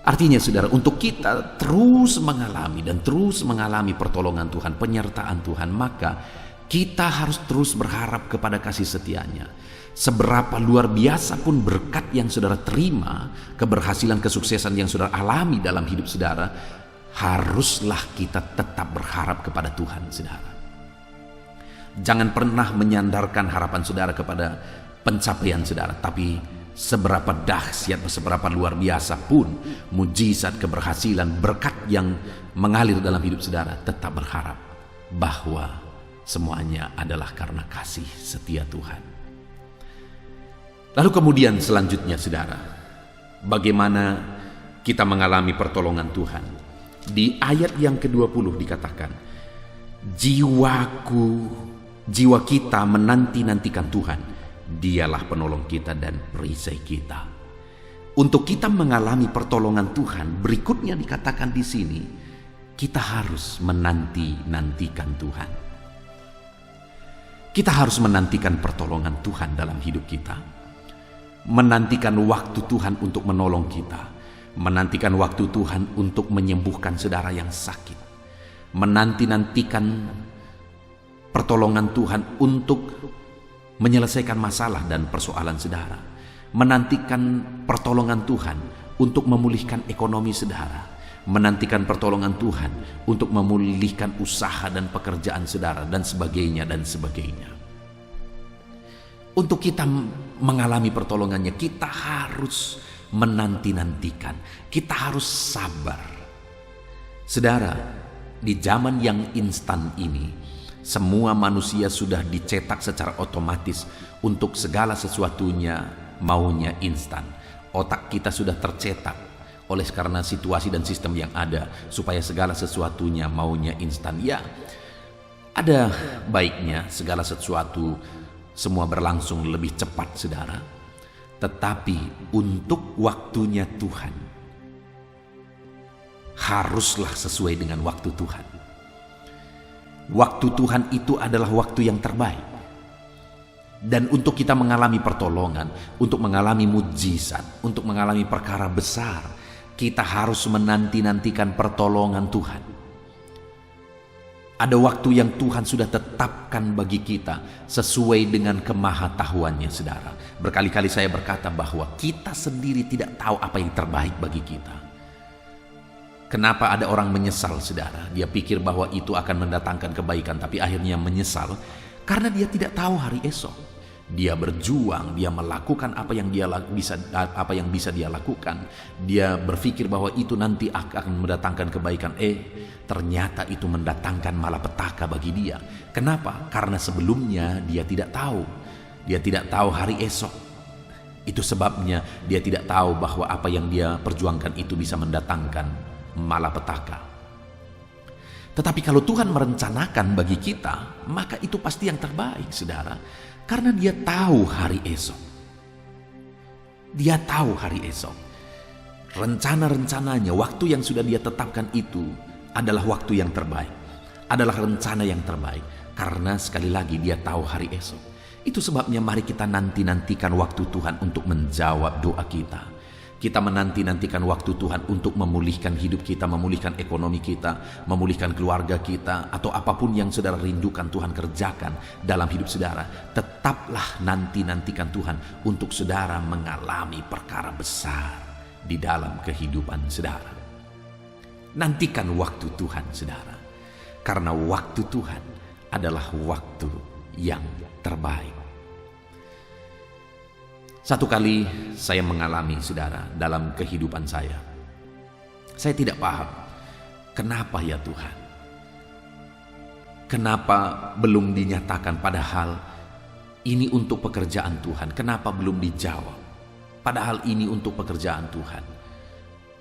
Artinya, saudara, untuk kita terus mengalami pertolongan Tuhan, penyertaan Tuhan, maka kita harus terus berharap kepada kasih setianya. Seberapa luar biasa pun berkat yang saudara terima, keberhasilan, kesuksesan yang saudara alami dalam hidup saudara, haruslah kita tetap berharap kepada Tuhan, saudara. Jangan pernah menyandarkan harapan saudara kepada pencapaian saudara, tapi seberapa dahsyat, seberapa luar biasa pun mujizat, keberhasilan, berkat yang mengalir dalam hidup saudara, tetap berharap bahwa semuanya adalah karena kasih setia Tuhan. Lalu kemudian selanjutnya saudara, bagaimana kita mengalami pertolongan Tuhan? Di ayat yang ke-20 dikatakan, jiwa kita menanti-nantikan Tuhan, Dialah penolong kita dan perisai kita. Untuk kita mengalami pertolongan Tuhan, berikutnya dikatakan di sini, kita harus menanti-nantikan Tuhan. Kita harus menantikan pertolongan Tuhan dalam hidup kita. Menantikan waktu Tuhan untuk menolong kita. Menantikan waktu Tuhan untuk menyembuhkan saudara yang sakit. Menanti-nantikan pertolongan Tuhan untuk menyelesaikan masalah dan persoalan saudara. Menantikan pertolongan Tuhan untuk memulihkan ekonomi saudara. Menantikan pertolongan Tuhan untuk memulihkan usaha dan pekerjaan saudara, dan sebagainya dan sebagainya. Untuk kita mengalami pertolongannya, kita harus menanti-nantikan. Kita harus sabar. Saudara, di zaman yang instan ini, semua manusia sudah dicetak secara otomatis untuk segala sesuatunya maunya instan. Otak kita sudah tercetak oleh karena situasi dan sistem yang ada supaya segala sesuatunya maunya instan. Ya, ada baiknya segala sesuatu semua berlangsung lebih cepat saudara. Tetapi untuk waktunya Tuhan haruslah sesuai dengan waktu Tuhan. Waktu Tuhan itu adalah waktu yang terbaik. Dan untuk kita mengalami pertolongan, untuk mengalami mujizat, untuk mengalami perkara besar, kita harus menanti-nantikan pertolongan Tuhan. Ada waktu yang Tuhan sudah tetapkan bagi kita sesuai dengan kemahatauannya saudara. Berkali-kali saya berkata bahwa kita sendiri tidak tahu apa yang terbaik bagi kita. Kenapa ada orang menyesal saudara? Dia pikir bahwa itu akan mendatangkan kebaikan, tapi akhirnya menyesal karena dia tidak tahu hari esok. Dia berjuang, dia melakukan apa yang bisa dia lakukan. Dia berpikir bahwa itu nanti akan mendatangkan kebaikan. Ternyata itu mendatangkan malapetaka bagi dia. Kenapa? Karena sebelumnya dia tidak tahu. Dia tidak tahu hari esok. Itu sebabnya dia tidak tahu bahwa apa yang dia perjuangkan itu bisa mendatangkan malapetaka. Tetapi kalau Tuhan merencanakan bagi kita, maka itu pasti yang terbaik saudara. Karena dia tahu hari esok. Dia tahu hari esok. Rencana-rencananya, waktu yang sudah dia tetapkan itu adalah waktu yang terbaik. Adalah rencana yang terbaik. Karena sekali lagi dia tahu hari esok. Itu sebabnya mari kita nanti-nantikan waktu Tuhan untuk menjawab doa kita. Kita menanti-nantikan waktu Tuhan untuk memulihkan hidup kita, memulihkan ekonomi kita, memulihkan keluarga kita, atau apapun yang saudara rindukan Tuhan kerjakan dalam hidup saudara. Tetaplah nanti-nantikan Tuhan untuk saudara mengalami perkara besar di dalam kehidupan saudara. Nantikan waktu Tuhan saudara, karena waktu Tuhan adalah waktu yang terbaik. Satu kali saya mengalami saudara dalam kehidupan saya. Saya tidak paham, kenapa ya Tuhan? Kenapa belum dinyatakan padahal ini untuk pekerjaan Tuhan? Kenapa belum dijawab? Padahal ini untuk pekerjaan Tuhan.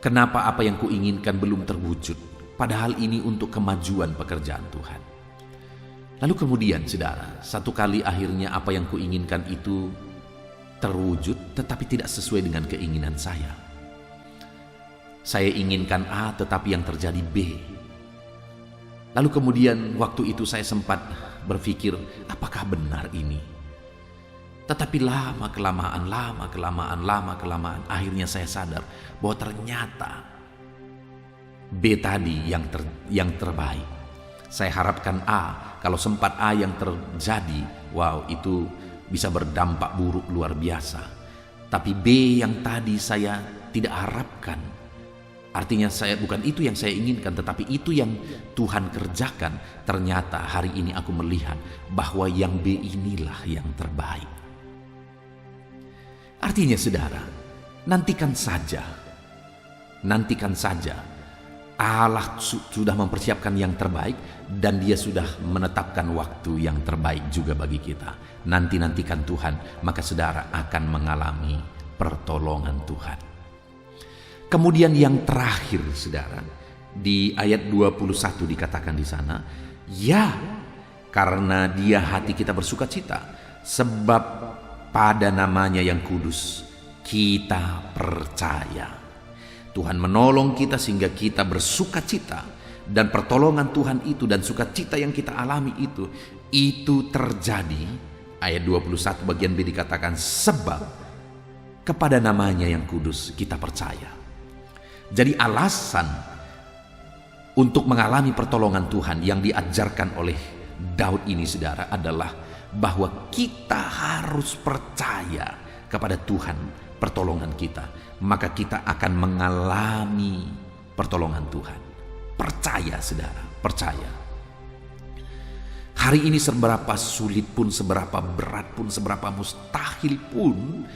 Kenapa apa yang kuinginkan belum terwujud? Padahal ini untuk kemajuan pekerjaan Tuhan. Lalu kemudian saudara, satu kali akhirnya apa yang kuinginkan itu terwujud tetapi tidak sesuai dengan keinginan saya. Saya inginkan A tetapi yang terjadi B. Lalu kemudian waktu itu saya sempat berpikir, apakah benar ini? Tetapi lama kelamaan akhirnya saya sadar bahwa ternyata B tadi yang terbaik. Saya harapkan A, kalau sempat A yang terjadi, wow, itu bisa berdampak buruk luar biasa. Tapi B yang tadi saya tidak harapkan. Artinya bukan itu yang saya inginkan, tetapi itu yang Tuhan kerjakan. Ternyata hari ini aku melihat bahwa yang B inilah yang terbaik. Artinya saudara, nantikan saja. Nantikan saja. Allah sudah mempersiapkan yang terbaik dan Dia sudah menetapkan waktu yang terbaik juga bagi kita. Nantikan Tuhan, maka saudara akan mengalami pertolongan Tuhan. Kemudian yang terakhir saudara, di ayat 21 dikatakan di sana, ya, karena Dia hati kita bersukacita, sebab pada namanya yang kudus kita percaya. Tuhan menolong kita sehingga kita bersukacita, dan pertolongan Tuhan itu dan sukacita yang kita alami itu terjadi. Ayat 21 bagian B dikatakan, sebab kepada namanya yang kudus kita percaya. Jadi alasan untuk mengalami pertolongan Tuhan yang diajarkan oleh Daud ini saudara adalah bahwa kita harus percaya kepada Tuhan pertolongan kita. Maka kita akan mengalami pertolongan Tuhan. Percaya saudara, percaya. Hari ini seberapa sulit pun, seberapa berat pun, seberapa mustahil pun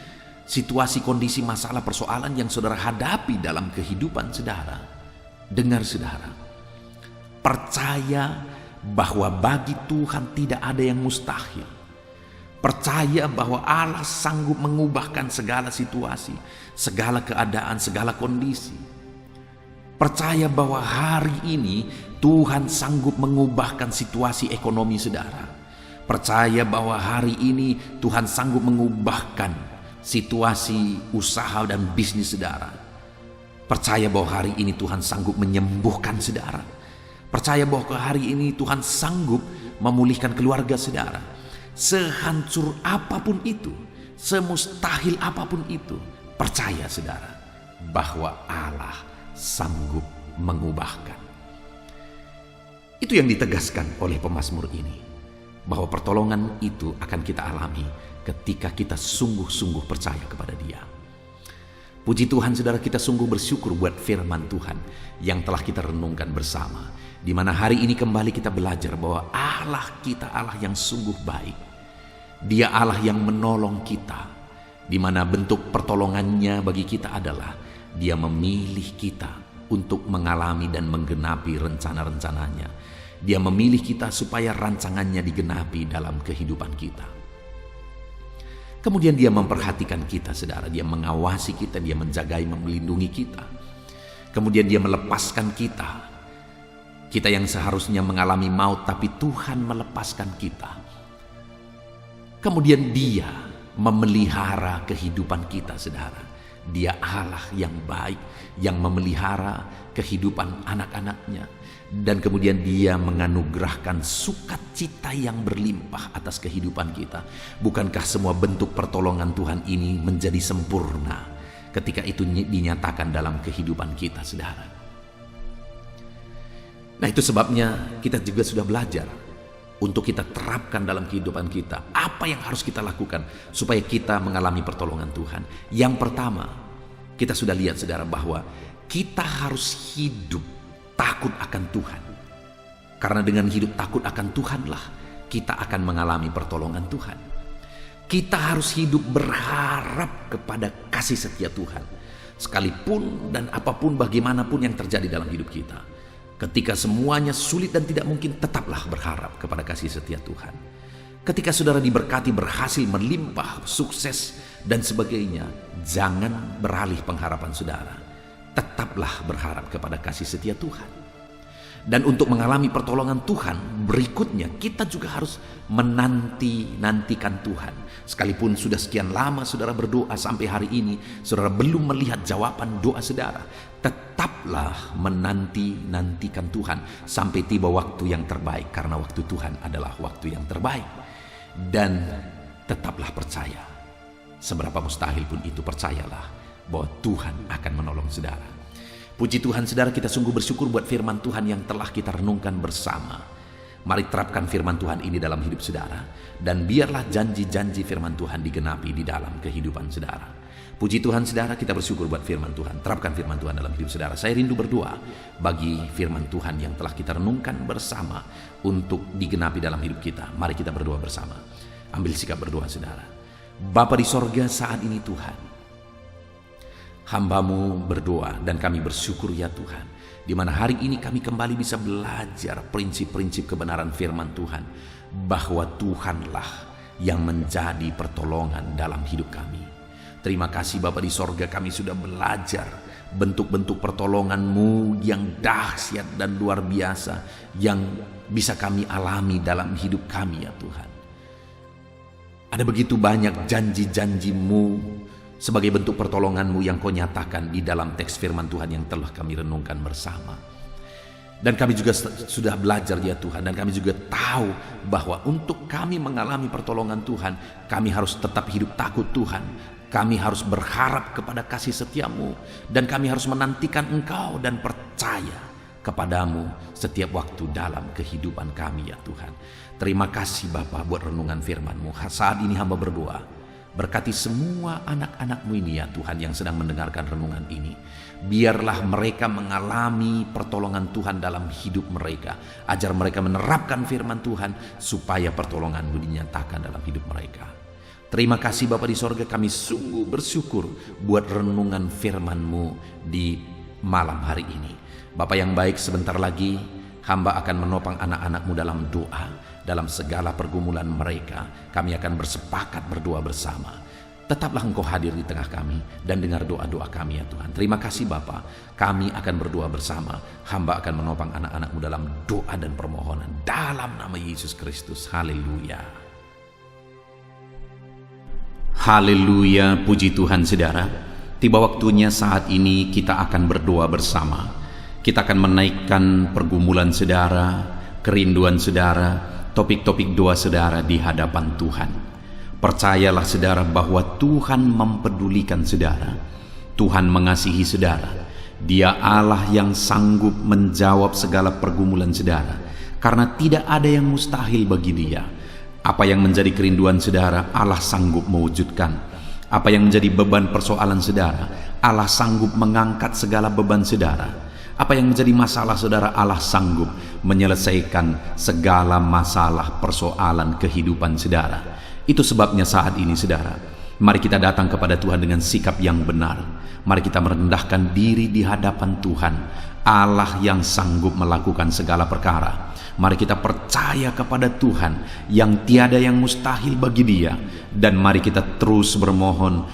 situasi, kondisi, masalah, persoalan yang saudara hadapi dalam kehidupan saudara. Dengar saudara, percaya bahwa bagi Tuhan tidak ada yang mustahil. Percaya bahwa Allah sanggup mengubahkan segala situasi, segala keadaan, segala kondisi. Percaya bahwa hari ini Tuhan sanggup mengubahkan situasi ekonomi saudara. Percaya bahwa hari ini Tuhan sanggup mengubahkan situasi usaha dan bisnis saudara. Percaya bahwa hari ini Tuhan sanggup menyembuhkan saudara. Percaya bahwa hari ini Tuhan sanggup memulihkan keluarga saudara. Sehancur apapun itu, semustahil apapun itu, percaya saudara bahwa Allah sanggup mengubahkan. Itu yang ditegaskan oleh pemazmur ini, bahwa pertolongan itu akan kita alami ketika kita sungguh-sungguh percaya kepada Dia. Puji Tuhan saudara, kita sungguh bersyukur buat firman Tuhan yang telah kita renungkan bersama, di mana hari ini kembali kita belajar bahwa Allah kita Allah yang sungguh baik. Dia Allah yang menolong kita, di mana bentuk pertolongannya bagi kita adalah Dia memilih kita untuk mengalami dan menggenapi rencana-rencananya. Dia memilih kita supaya rancangannya digenapi dalam kehidupan kita. Kemudian Dia memperhatikan kita saudara, Dia mengawasi kita, Dia menjagai, melindungi kita. Kemudian Dia melepaskan kita. Kita yang seharusnya mengalami maut, tapi Tuhan melepaskan kita. Kemudian Dia memelihara kehidupan kita saudara. Dia Allah yang baik, yang memelihara kehidupan anak-anaknya. Dan kemudian Dia menganugerahkan sukacita yang berlimpah atas kehidupan kita. Bukankah semua bentuk pertolongan Tuhan ini menjadi sempurna ketika itu dinyatakan dalam kehidupan kita saudara? Nah, itu sebabnya kita juga sudah belajar untuk kita terapkan dalam kehidupan kita. Apa yang harus kita lakukan supaya kita mengalami pertolongan Tuhan? Yang pertama, kita sudah lihat saudara bahwa kita harus hidup takut akan Tuhan. Karena dengan hidup takut akan Tuhanlah kita akan mengalami pertolongan Tuhan. Kita harus hidup berharap kepada kasih setia Tuhan. Sekalipun dan apapun bagaimanapun yang terjadi dalam hidup kita. Ketika semuanya sulit dan tidak mungkin, tetaplah berharap kepada kasih setia Tuhan. Ketika saudara diberkati, berhasil, melimpah, sukses, dan sebagainya, jangan beralih pengharapan saudara. Tetaplah berharap kepada kasih setia Tuhan. Dan untuk mengalami pertolongan Tuhan, berikutnya kita juga harus menantikan Tuhan. Sekalipun sudah sekian lama saudara berdoa sampai hari ini, saudara belum melihat jawaban doa saudara, tetaplah menantikan Tuhan sampai tiba waktu yang terbaik, karena waktu Tuhan adalah waktu yang terbaik. Dan tetaplah percaya, seberapa mustahil pun itu, percayalah bahwa Tuhan akan menolong saudara. Puji Tuhan saudara, kita sungguh bersyukur buat firman Tuhan yang telah kita renungkan bersama. Mari terapkan firman Tuhan ini dalam hidup saudara, dan biarlah janji-janji firman Tuhan digenapi di dalam kehidupan saudara. Puji Tuhan saudara, kita bersyukur buat firman Tuhan. Terapkan firman Tuhan dalam hidup saudara. Saya rindu berdoa bagi firman Tuhan yang telah kita renungkan bersama untuk digenapi dalam hidup kita. Mari kita berdoa bersama. Ambil sikap berdoa saudara. Bapa di sorga, saat ini Tuhan, Hamba-Mu berdoa dan kami bersyukur ya Tuhan, di mana hari ini kami kembali bisa belajar prinsip-prinsip kebenaran firman Tuhan, bahwa Tuhanlah yang menjadi pertolongan dalam hidup kami. Terima kasih Bapa di sorga, kami sudah belajar bentuk-bentuk pertolongan-Mu yang dahsyat dan luar biasa, yang bisa kami alami dalam hidup kami ya Tuhan. Ada begitu banyak janji-janji-Mu sebagai bentuk pertolongan-Mu yang Kau nyatakan di dalam teks firman Tuhan yang telah kami renungkan bersama. Dan kami juga sudah belajar ya Tuhan, dan kami juga tahu bahwa untuk kami mengalami pertolongan Tuhan, kami harus tetap hidup takut Tuhan. Kami harus berharap kepada kasih setia-Mu, dan kami harus menantikan Engkau dan percaya kepadamu setiap waktu dalam kehidupan kami ya Tuhan. Terima kasih Bapa buat renungan firman-Mu. Saat ini hamba berdoa, berkati semua anak-anak-Mu ini ya Tuhan yang sedang mendengarkan renungan ini. Biarlah mereka mengalami pertolongan Tuhan dalam hidup mereka. Ajar mereka menerapkan firman Tuhan supaya pertolongan-Mu dinyatakan dalam hidup mereka. Terima kasih Bapa di sorga, kami sungguh bersyukur buat renungan firman-Mu di malam hari ini. Bapa yang baik, sebentar lagi hamba akan menopang anak-anak-Mu dalam doa. Dalam segala pergumulan mereka, kami akan bersepakat berdoa bersama. Tetaplah Engkau hadir di tengah kami dan dengar doa-doa kami ya Tuhan. Terima kasih Bapa, kami akan berdoa bersama. Hamba akan menopang anak-anak-Mu dalam doa dan permohonan dalam nama Yesus Kristus. Haleluya. Haleluya, puji Tuhan saudara. Tiba waktunya saat ini kita akan berdoa bersama. Kita akan menaikkan pergumulan saudara, kerinduan saudara, topik-topik doa saudara di hadapan Tuhan. Percayalah saudara bahwa Tuhan mempedulikan saudara. Tuhan mengasihi saudara. Dia Allah yang sanggup menjawab segala pergumulan saudara, karena tidak ada yang mustahil bagi Dia. Apa yang menjadi kerinduan saudara, Allah sanggup mewujudkan. Apa yang menjadi beban persoalan saudara, Allah sanggup mengangkat segala beban saudara. Apa yang menjadi masalah saudara, Allah sanggup menyelesaikan segala masalah persoalan kehidupan saudara. Itu sebabnya saat ini saudara, mari kita datang kepada Tuhan dengan sikap yang benar. Mari kita merendahkan diri di hadapan Tuhan, Allah yang sanggup melakukan segala perkara. Mari kita percaya kepada Tuhan yang tiada yang mustahil bagi Dia. Dan mari kita terus bermohon,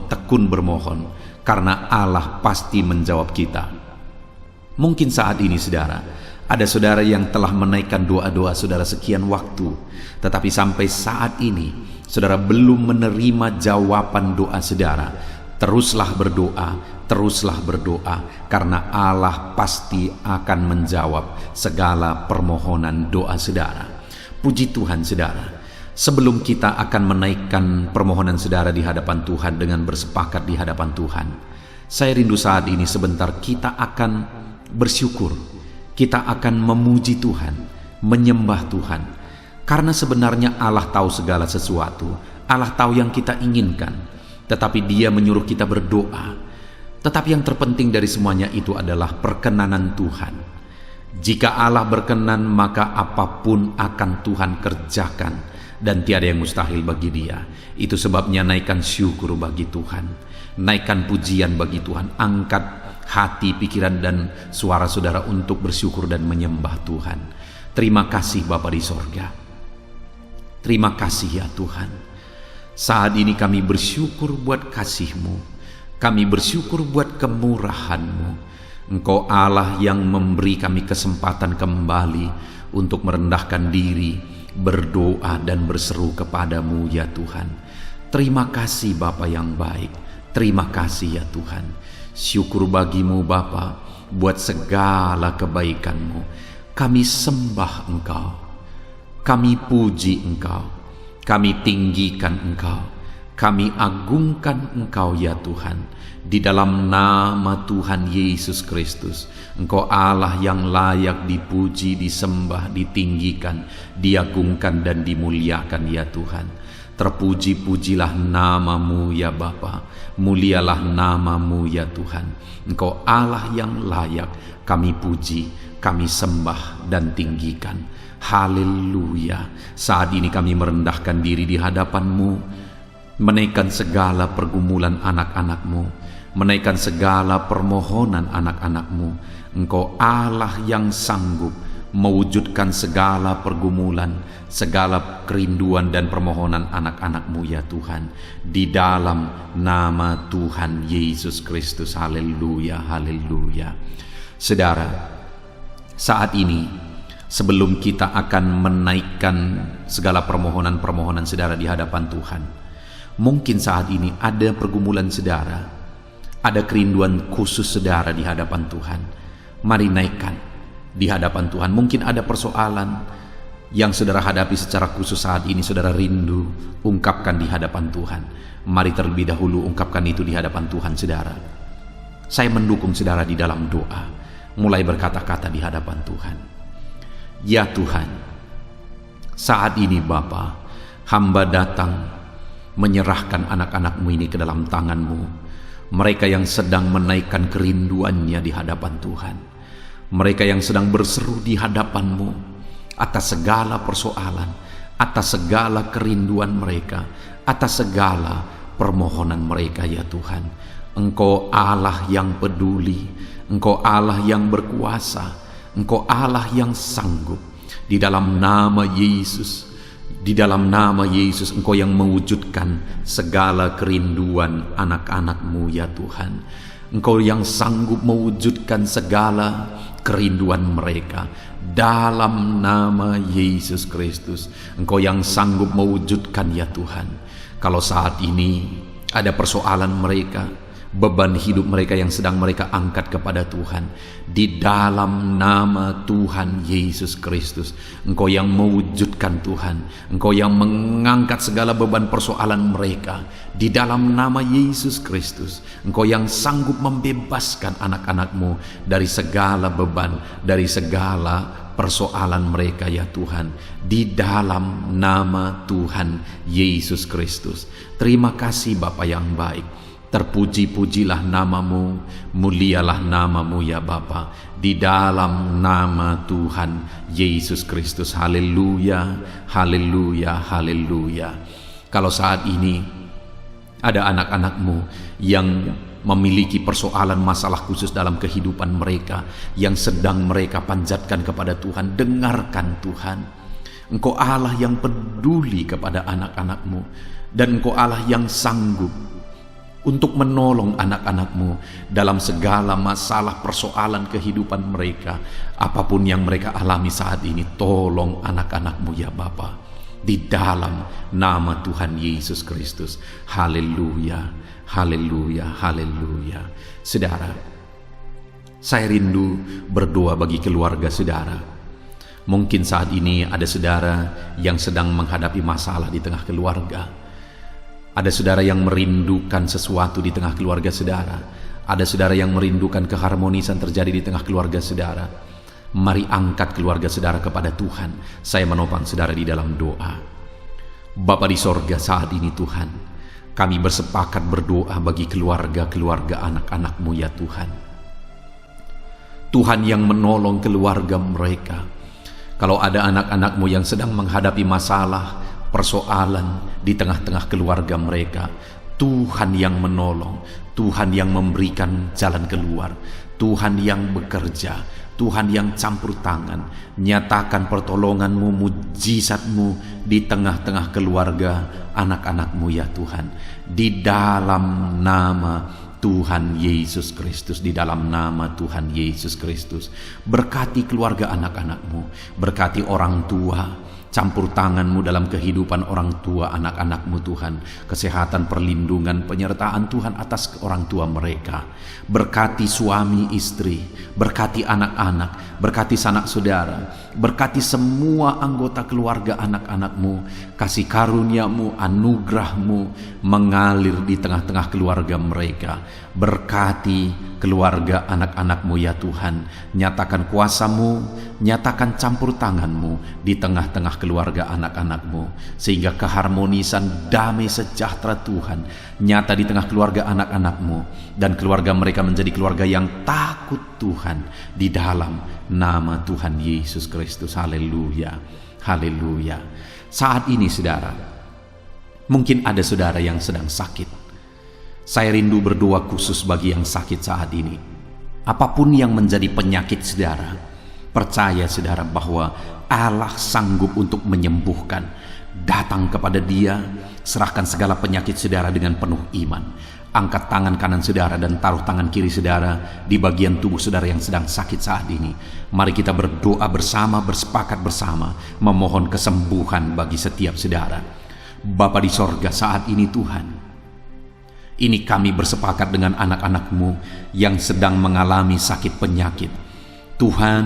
tekun bermohon, karena Allah pasti menjawab kita. Mungkin saat ini saudara, ada saudara yang telah menaikkan doa-doa saudara sekian waktu, tetapi sampai saat ini saudara belum menerima jawaban doa saudara. Teruslah berdoa, karena Allah pasti akan menjawab segala permohonan doa saudara. Puji Tuhan saudara. Sebelum kita akan menaikkan permohonan saudara di hadapan Tuhan dengan bersepakat di hadapan Tuhan, saya rindu saat ini sebentar kita akan bersyukur, kita akan memuji Tuhan, menyembah Tuhan. Karena sebenarnya Allah tahu segala sesuatu, Allah tahu yang kita inginkan, tetapi Dia menyuruh kita berdoa. Tetapi yang terpenting dari semuanya itu adalah perkenanan Tuhan. Jika Allah berkenan, maka apapun akan Tuhan kerjakan, dan tiada yang mustahil bagi Dia. Itu sebabnya naikkan syukur bagi Tuhan, naikkan pujian bagi Tuhan, angkat hati, pikiran, dan suara saudara untuk bersyukur dan menyembah Tuhan. Terima kasih Bapa di sorga. Terima kasih ya Tuhan. Saat ini kami bersyukur buat kasih-Mu. Kami bersyukur buat kemurahan-Mu. Engkau Allah yang memberi kami kesempatan kembali untuk merendahkan diri, berdoa dan berseru kepadamu ya Tuhan. Terima kasih Bapa yang baik. Terima kasih ya Tuhan. Syukur bagimu Bapa buat segala kebaikan-Mu. Kami sembah Engkau, kami puji Engkau, kami tinggikan Engkau, kami agungkan Engkau ya Tuhan. Di dalam nama Tuhan Yesus Kristus, Engkau Allah yang layak dipuji, disembah, ditinggikan, diagungkan dan dimuliakan ya Tuhan. Terpuji-pujilah nama-Mu ya Bapa, mulialah nama-Mu ya Tuhan. Engkau Allah yang layak kami puji, kami sembah dan tinggikan. Haleluya. Saat ini kami merendahkan diri di hadapan-Mu, menaikkan segala pergumulan anak-anak-Mu. menaikkan segala permohonan anak-anak-Mu. Engkau Allah yang sanggup mewujudkan segala pergumulan, segala kerinduan dan permohonan anak-anak-Mu ya Tuhan, di dalam nama Tuhan Yesus Kristus. Haleluya, haleluya. Saudara, saat ini sebelum kita akan menaikkan segala permohonan-permohonan saudara di hadapan Tuhan, mungkin saat ini ada pergumulan saudara, ada kerinduan khusus saudara di hadapan Tuhan. Mari naikkan di hadapan Tuhan. Mungkin ada persoalan yang saudara hadapi secara khusus saat ini, saudara rindu, ungkapkan di hadapan Tuhan. Mari terlebih dahulu ungkapkan itu di hadapan Tuhan saudara. Saya mendukung saudara di dalam doa, mulai berkata-kata di hadapan Tuhan. Ya Tuhan, saat ini Bapa, hamba datang menyerahkan anak-anak-Mu ini ke dalam tangan-Mu. Mereka yang sedang menaikkan kerinduannya di hadapan Tuhan, mereka yang sedang berseru di hadapan-Mu atas segala persoalan, atas segala kerinduan mereka, atas segala permohonan mereka ya Tuhan. Engkau Allah yang peduli, Engkau Allah yang berkuasa, Engkau Allah yang sanggup. Di dalam nama Yesus, di dalam nama Yesus, Engkau yang mewujudkan segala kerinduan anak-anak-Mu ya Tuhan. Engkau yang sanggup mewujudkan segala kerinduan mereka dalam nama Yesus Kristus. Engkau yang sanggup mewujudkan ya Tuhan. Kalau saat ini ada persoalan mereka, beban hidup mereka yang sedang mereka angkat kepada Tuhan, di dalam nama Tuhan Yesus Kristus, Engkau yang mewujudkan Tuhan, Engkau yang mengangkat segala beban persoalan mereka, di dalam nama Yesus Kristus, Engkau yang sanggup membebaskan anak-anak-Mu dari segala beban, dari segala persoalan mereka ya Tuhan, di dalam nama Tuhan Yesus Kristus. Terima kasih Bapa yang baik. Terpuji-pujilah nama-Mu, mulialah nama-Mu ya Bapa, di dalam nama Tuhan Yesus Kristus. Haleluya, haleluya, haleluya. Kalau saat ini ada anak-anak-Mu yang memiliki persoalan masalah khusus dalam kehidupan mereka, yang sedang mereka panjatkan kepada Tuhan, dengarkan Tuhan. Engkau Allah yang peduli kepada anak-anak-Mu, dan Engkau Allah yang sanggup untuk menolong anak-anak-Mu dalam segala masalah persoalan kehidupan mereka. Apapun yang mereka alami saat ini, tolong anak-anak-Mu ya Bapa, di dalam nama Tuhan Yesus Kristus. Haleluya, haleluya, haleluya. Saudara, saya rindu berdoa bagi keluarga saudara. Mungkin saat ini ada saudara yang sedang menghadapi masalah di tengah keluarga. Ada saudara yang merindukan sesuatu di tengah keluarga saudara. Ada saudara yang merindukan keharmonisan terjadi di tengah keluarga saudara. Mari angkat keluarga saudara kepada Tuhan. Saya menopang saudara di dalam doa. Bapa di sorga, saat ini Tuhan, kami bersepakat berdoa bagi keluarga-keluarga anak-anak-Mu ya Tuhan. Tuhan yang menolong keluarga mereka. Kalau ada anak-anak-Mu yang sedang menghadapi masalah, persoalan di tengah-tengah keluarga mereka, Tuhan yang menolong, Tuhan yang memberikan jalan keluar, Tuhan yang bekerja, Tuhan yang campur tangan. Nyatakan pertolongan-Mu, mujizat-Mu di tengah-tengah keluarga anak-anak-Mu ya Tuhan, di dalam nama Tuhan Yesus Kristus, di dalam nama Tuhan Yesus Kristus. Berkati keluarga anak-anak-Mu, berkati orang tua, campur tangan-Mu dalam kehidupan orang tua anak-anak-Mu Tuhan. Kesehatan, perlindungan, penyertaan Tuhan atas orang tua mereka. Berkati suami istri, berkati anak-anak, berkati sanak saudara, berkati semua anggota keluarga anak-anak-Mu. Kasih karunia-Mu, anugerah-Mu mengalir di tengah-tengah keluarga mereka. Berkati keluarga anak-anak-Mu ya Tuhan. Nyatakan kuasa-Mu, nyatakan campur tangan-Mu di tengah-tengah keluarga anak-anak-Mu, sehingga keharmonisan, damai sejahtera Tuhan nyata di tengah keluarga anak-anak-Mu, dan keluarga mereka menjadi keluarga yang takut Tuhan, di dalam nama Tuhan Yesus Kristus. Haleluya, haleluya. Saat ini saudara, mungkin ada saudara yang sedang sakit. Saya rindu berdoa khusus bagi yang sakit saat ini. Apapun yang menjadi penyakit saudara, percaya saudara bahwa Allah sanggup untuk menyembuhkan. Datang kepada Dia, serahkan segala penyakit saudara dengan penuh iman. Angkat tangan kanan saudara dan taruh tangan kiri saudara di bagian tubuh saudara yang sedang sakit saat ini. Mari kita berdoa bersama, bersepakat bersama, memohon kesembuhan bagi setiap saudara. Bapa di sorga, saat ini Tuhan, ini kami bersepakat dengan anak-anak-Mu yang sedang mengalami sakit penyakit. Tuhan,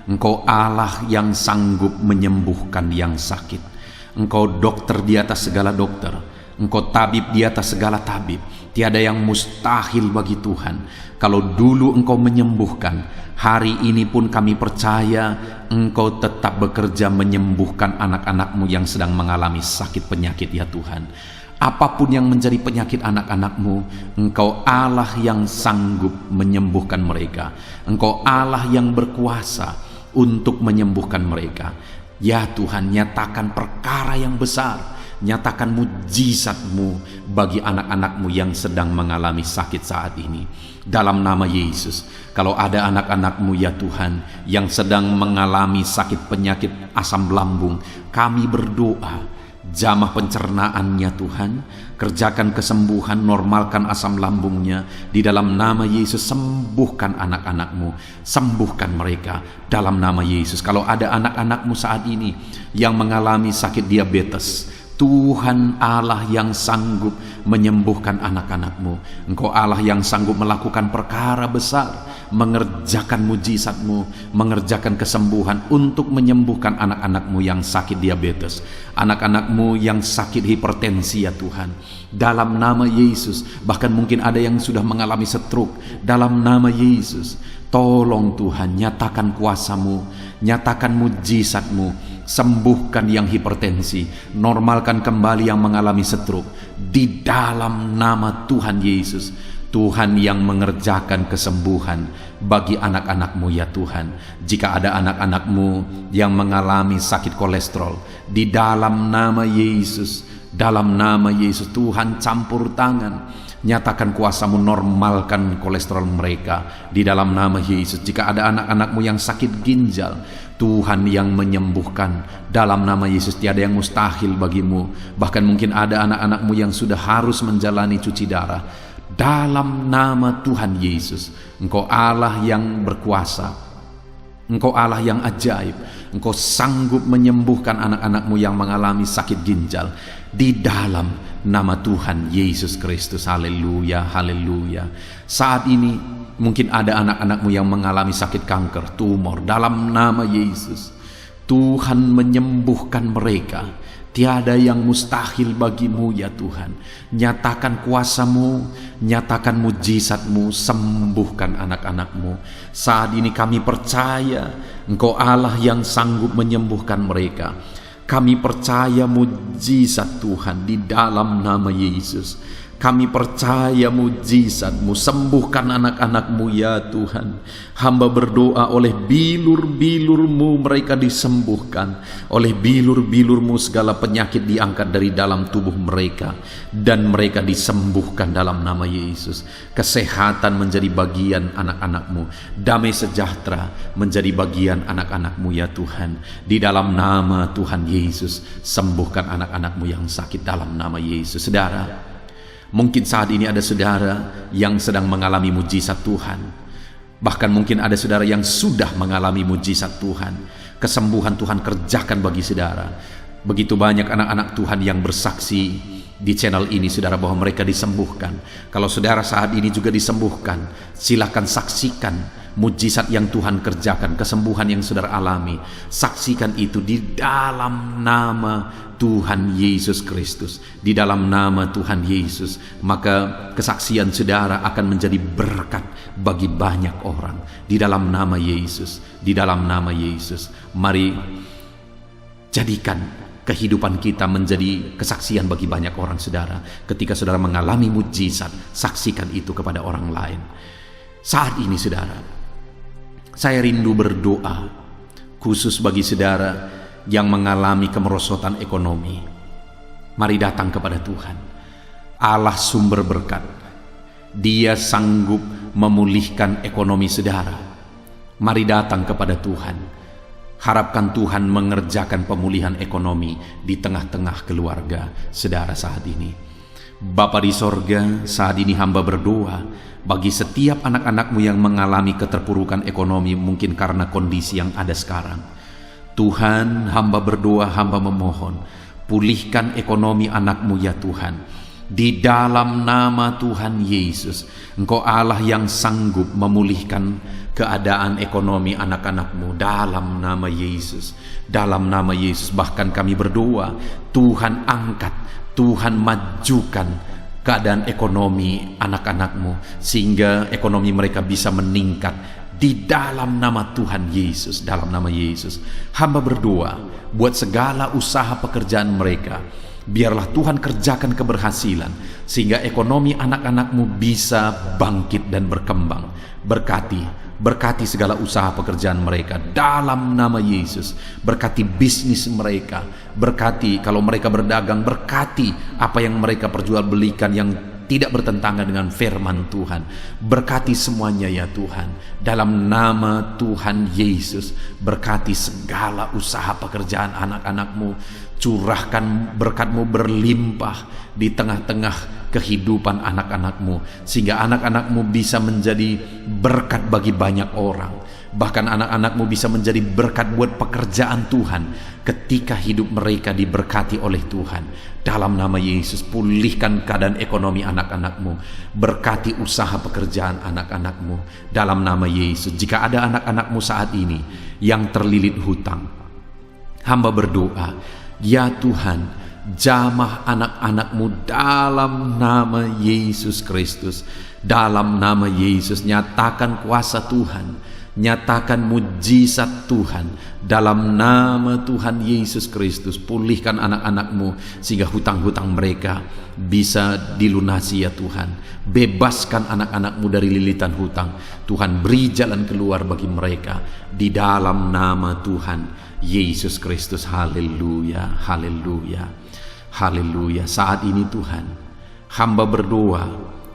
Engkau Allah yang sanggup menyembuhkan yang sakit. Engkau dokter di atas segala dokter. Engkau tabib di atas segala tabib. Tiada yang mustahil bagi Tuhan. Kalau dulu Engkau menyembuhkan, hari ini pun kami percaya Engkau tetap bekerja menyembuhkan anak-anak-Mu yang sedang mengalami sakit penyakit ya Tuhan. Apapun yang menjadi penyakit anak-anak-Mu, Engkau Allah yang sanggup menyembuhkan mereka. Engkau Allah yang berkuasa untuk menyembuhkan mereka. Ya Tuhan, nyatakan perkara yang besar, nyatakan mujizat-Mu bagi anak-anak-Mu yang sedang mengalami sakit saat ini. Dalam nama Yesus, kalau ada anak-anak-Mu ya Tuhan yang sedang mengalami sakit penyakit asam lambung, kami berdoa, jamah pencernaannya Tuhan, kerjakan kesembuhan, normalkan asam lambungnya. Di dalam nama Yesus, sembuhkan anak-anak-Mu, sembuhkan mereka dalam nama Yesus. Kalau ada anak-anak-Mu saat ini yang mengalami sakit diabetes, Tuhan Allah yang sanggup menyembuhkan anak-anak-Mu. Engkau Allah yang sanggup melakukan perkara besar, mengerjakan mujizat-Mu, mengerjakan kesembuhan untuk menyembuhkan anak-anak-Mu yang sakit diabetes, anak-anak-Mu yang sakit hipertensi ya Tuhan. Dalam nama Yesus, bahkan mungkin ada yang sudah mengalami stroke. Dalam nama Yesus, tolong Tuhan, nyatakan kuasa-Mu, nyatakan mujizat-Mu, sembuhkan yang hipertensi, normalkan kembali yang mengalami stroke. Di dalam nama Tuhan Yesus, Tuhan yang mengerjakan kesembuhan bagi anak-anak-Mu ya Tuhan. Jika ada anak-anak-Mu yang mengalami sakit kolesterol, di dalam nama Yesus, dalam nama Yesus, Tuhan campur tangan, nyatakan kuasa-Mu, normalkan kolesterol mereka di dalam nama Yesus. Jika ada anak-anak-Mu yang sakit ginjal, Tuhan yang menyembuhkan dalam nama Yesus. Tiada yang mustahil bagi-Mu. Bahkan mungkin ada anak-anak-Mu yang sudah harus menjalani cuci darah. Dalam nama Tuhan Yesus, Engkau Allah yang berkuasa, Engkau Allah yang ajaib. Engkau sanggup menyembuhkan anak-anak-Mu yang mengalami sakit ginjal di dalam nama Tuhan Yesus Kristus. Haleluya, haleluya. Saat ini mungkin ada anak-anak-Mu yang mengalami sakit kanker, tumor. Dalam nama Yesus, Tuhan menyembuhkan mereka. Tiada yang mustahil bagi-Mu ya Tuhan. Nyatakan kuasa-Mu, nyatakan mujizat-Mu, sembuhkan anak-anak-Mu. Saat ini kami percaya Engkau Allah yang sanggup menyembuhkan mereka. Kami percaya mujizat Tuhan di dalam nama Yesus. Kami percaya mujizat-Mu, sembuhkan anak-anak-Mu ya Tuhan. Hamba berdoa oleh bilur-bilur-Mu mereka disembuhkan. Oleh bilur-bilur-Mu segala penyakit diangkat dari dalam tubuh mereka, dan mereka disembuhkan dalam nama Yesus. Kesehatan menjadi bagian anak-anak-Mu, damai sejahtera menjadi bagian anak-anak-Mu ya Tuhan. Di dalam nama Tuhan Yesus, sembuhkan anak-anak-Mu yang sakit dalam nama Yesus. Saudara, mungkin saat ini ada saudara yang sedang mengalami mujizat Tuhan. Bahkan mungkin ada saudara yang sudah mengalami mujizat Tuhan. Kesembuhan Tuhan kerjakan bagi saudara. Begitu banyak anak-anak Tuhan yang bersaksi di channel ini saudara bahwa mereka disembuhkan. Kalau saudara saat ini juga disembuhkan, silakan saksikan mujizat yang Tuhan kerjakan, kesembuhan yang saudara alami. Saksikan itu di dalam nama Tuhan Yesus Kristus. Di dalam nama Tuhan Yesus, maka kesaksian saudara akan menjadi berkat bagi banyak orang. Di dalam nama Yesus, di dalam nama Yesus. Mari jadikan kehidupan kita menjadi kesaksian bagi banyak orang saudara. Ketika saudara mengalami mujizat, saksikan itu kepada orang lain. Saat ini saudara, saya rindu berdoa khusus bagi saudara yang mengalami kemerosotan ekonomi. Mari datang kepada Tuhan, Allah sumber berkat. Dia sanggup memulihkan ekonomi saudara. Mari datang kepada Tuhan. Harapkan Tuhan mengerjakan pemulihan ekonomi di tengah-tengah keluarga saudara saat ini. Bapa di sorga, saat ini hamba berdoa bagi setiap anak-anakmu yang mengalami keterpurukan ekonomi mungkin karena kondisi yang ada sekarang. Tuhan, hamba berdoa, hamba memohon, pulihkan ekonomi anakmu ya Tuhan. Di dalam nama Tuhan Yesus, Engkau Allah yang sanggup memulihkan keadaan ekonomi anak-anakmu dalam nama Yesus. Dalam nama Yesus, bahkan kami berdoa, Tuhan angkat, Tuhan majukan keadaan ekonomi anak-anakmu sehingga ekonomi mereka bisa meningkat di dalam nama Tuhan Yesus. Dalam nama Yesus, hamba berdoa buat segala usaha pekerjaan mereka. Biarlah Tuhan kerjakan keberhasilan sehingga ekonomi anak-anakmu bisa bangkit dan berkembang. Berkati segala usaha pekerjaan mereka dalam nama Yesus. Berkati bisnis mereka, berkati kalau mereka berdagang, berkati apa yang mereka perjualbelikan yang tidak bertentangan dengan firman Tuhan. Berkati semuanya ya Tuhan. Dalam nama Tuhan Yesus, berkati segala usaha pekerjaan anak-anakmu. Curahkan berkat-Mu berlimpah di tengah-tengah kehidupan anak-anakmu sehingga anak-anakmu bisa menjadi berkat bagi banyak orang. Bahkan anak-anakmu bisa menjadi berkat buat pekerjaan Tuhan ketika hidup mereka diberkati oleh Tuhan. Dalam nama Yesus, pulihkan keadaan ekonomi anak-anakmu. Berkati usaha pekerjaan anak-anakmu. Dalam nama Yesus, jika ada anak-anakmu saat ini yang terlilit hutang, hamba berdoa, ya Tuhan, jamah anak-anakmu dalam nama Yesus Kristus. Dalam nama Yesus, nyatakan kuasa Tuhan, nyatakan mujizat Tuhan. Dalam nama Tuhan Yesus Kristus, pulihkan anak-anakmu sehingga hutang-hutang mereka bisa dilunasi ya Tuhan. Bebaskan anak-anakmu dari lilitan hutang. Tuhan, beri jalan keluar bagi mereka di dalam nama Tuhan Yesus Kristus. Haleluya, haleluya, haleluya. Saat ini Tuhan, hamba berdoa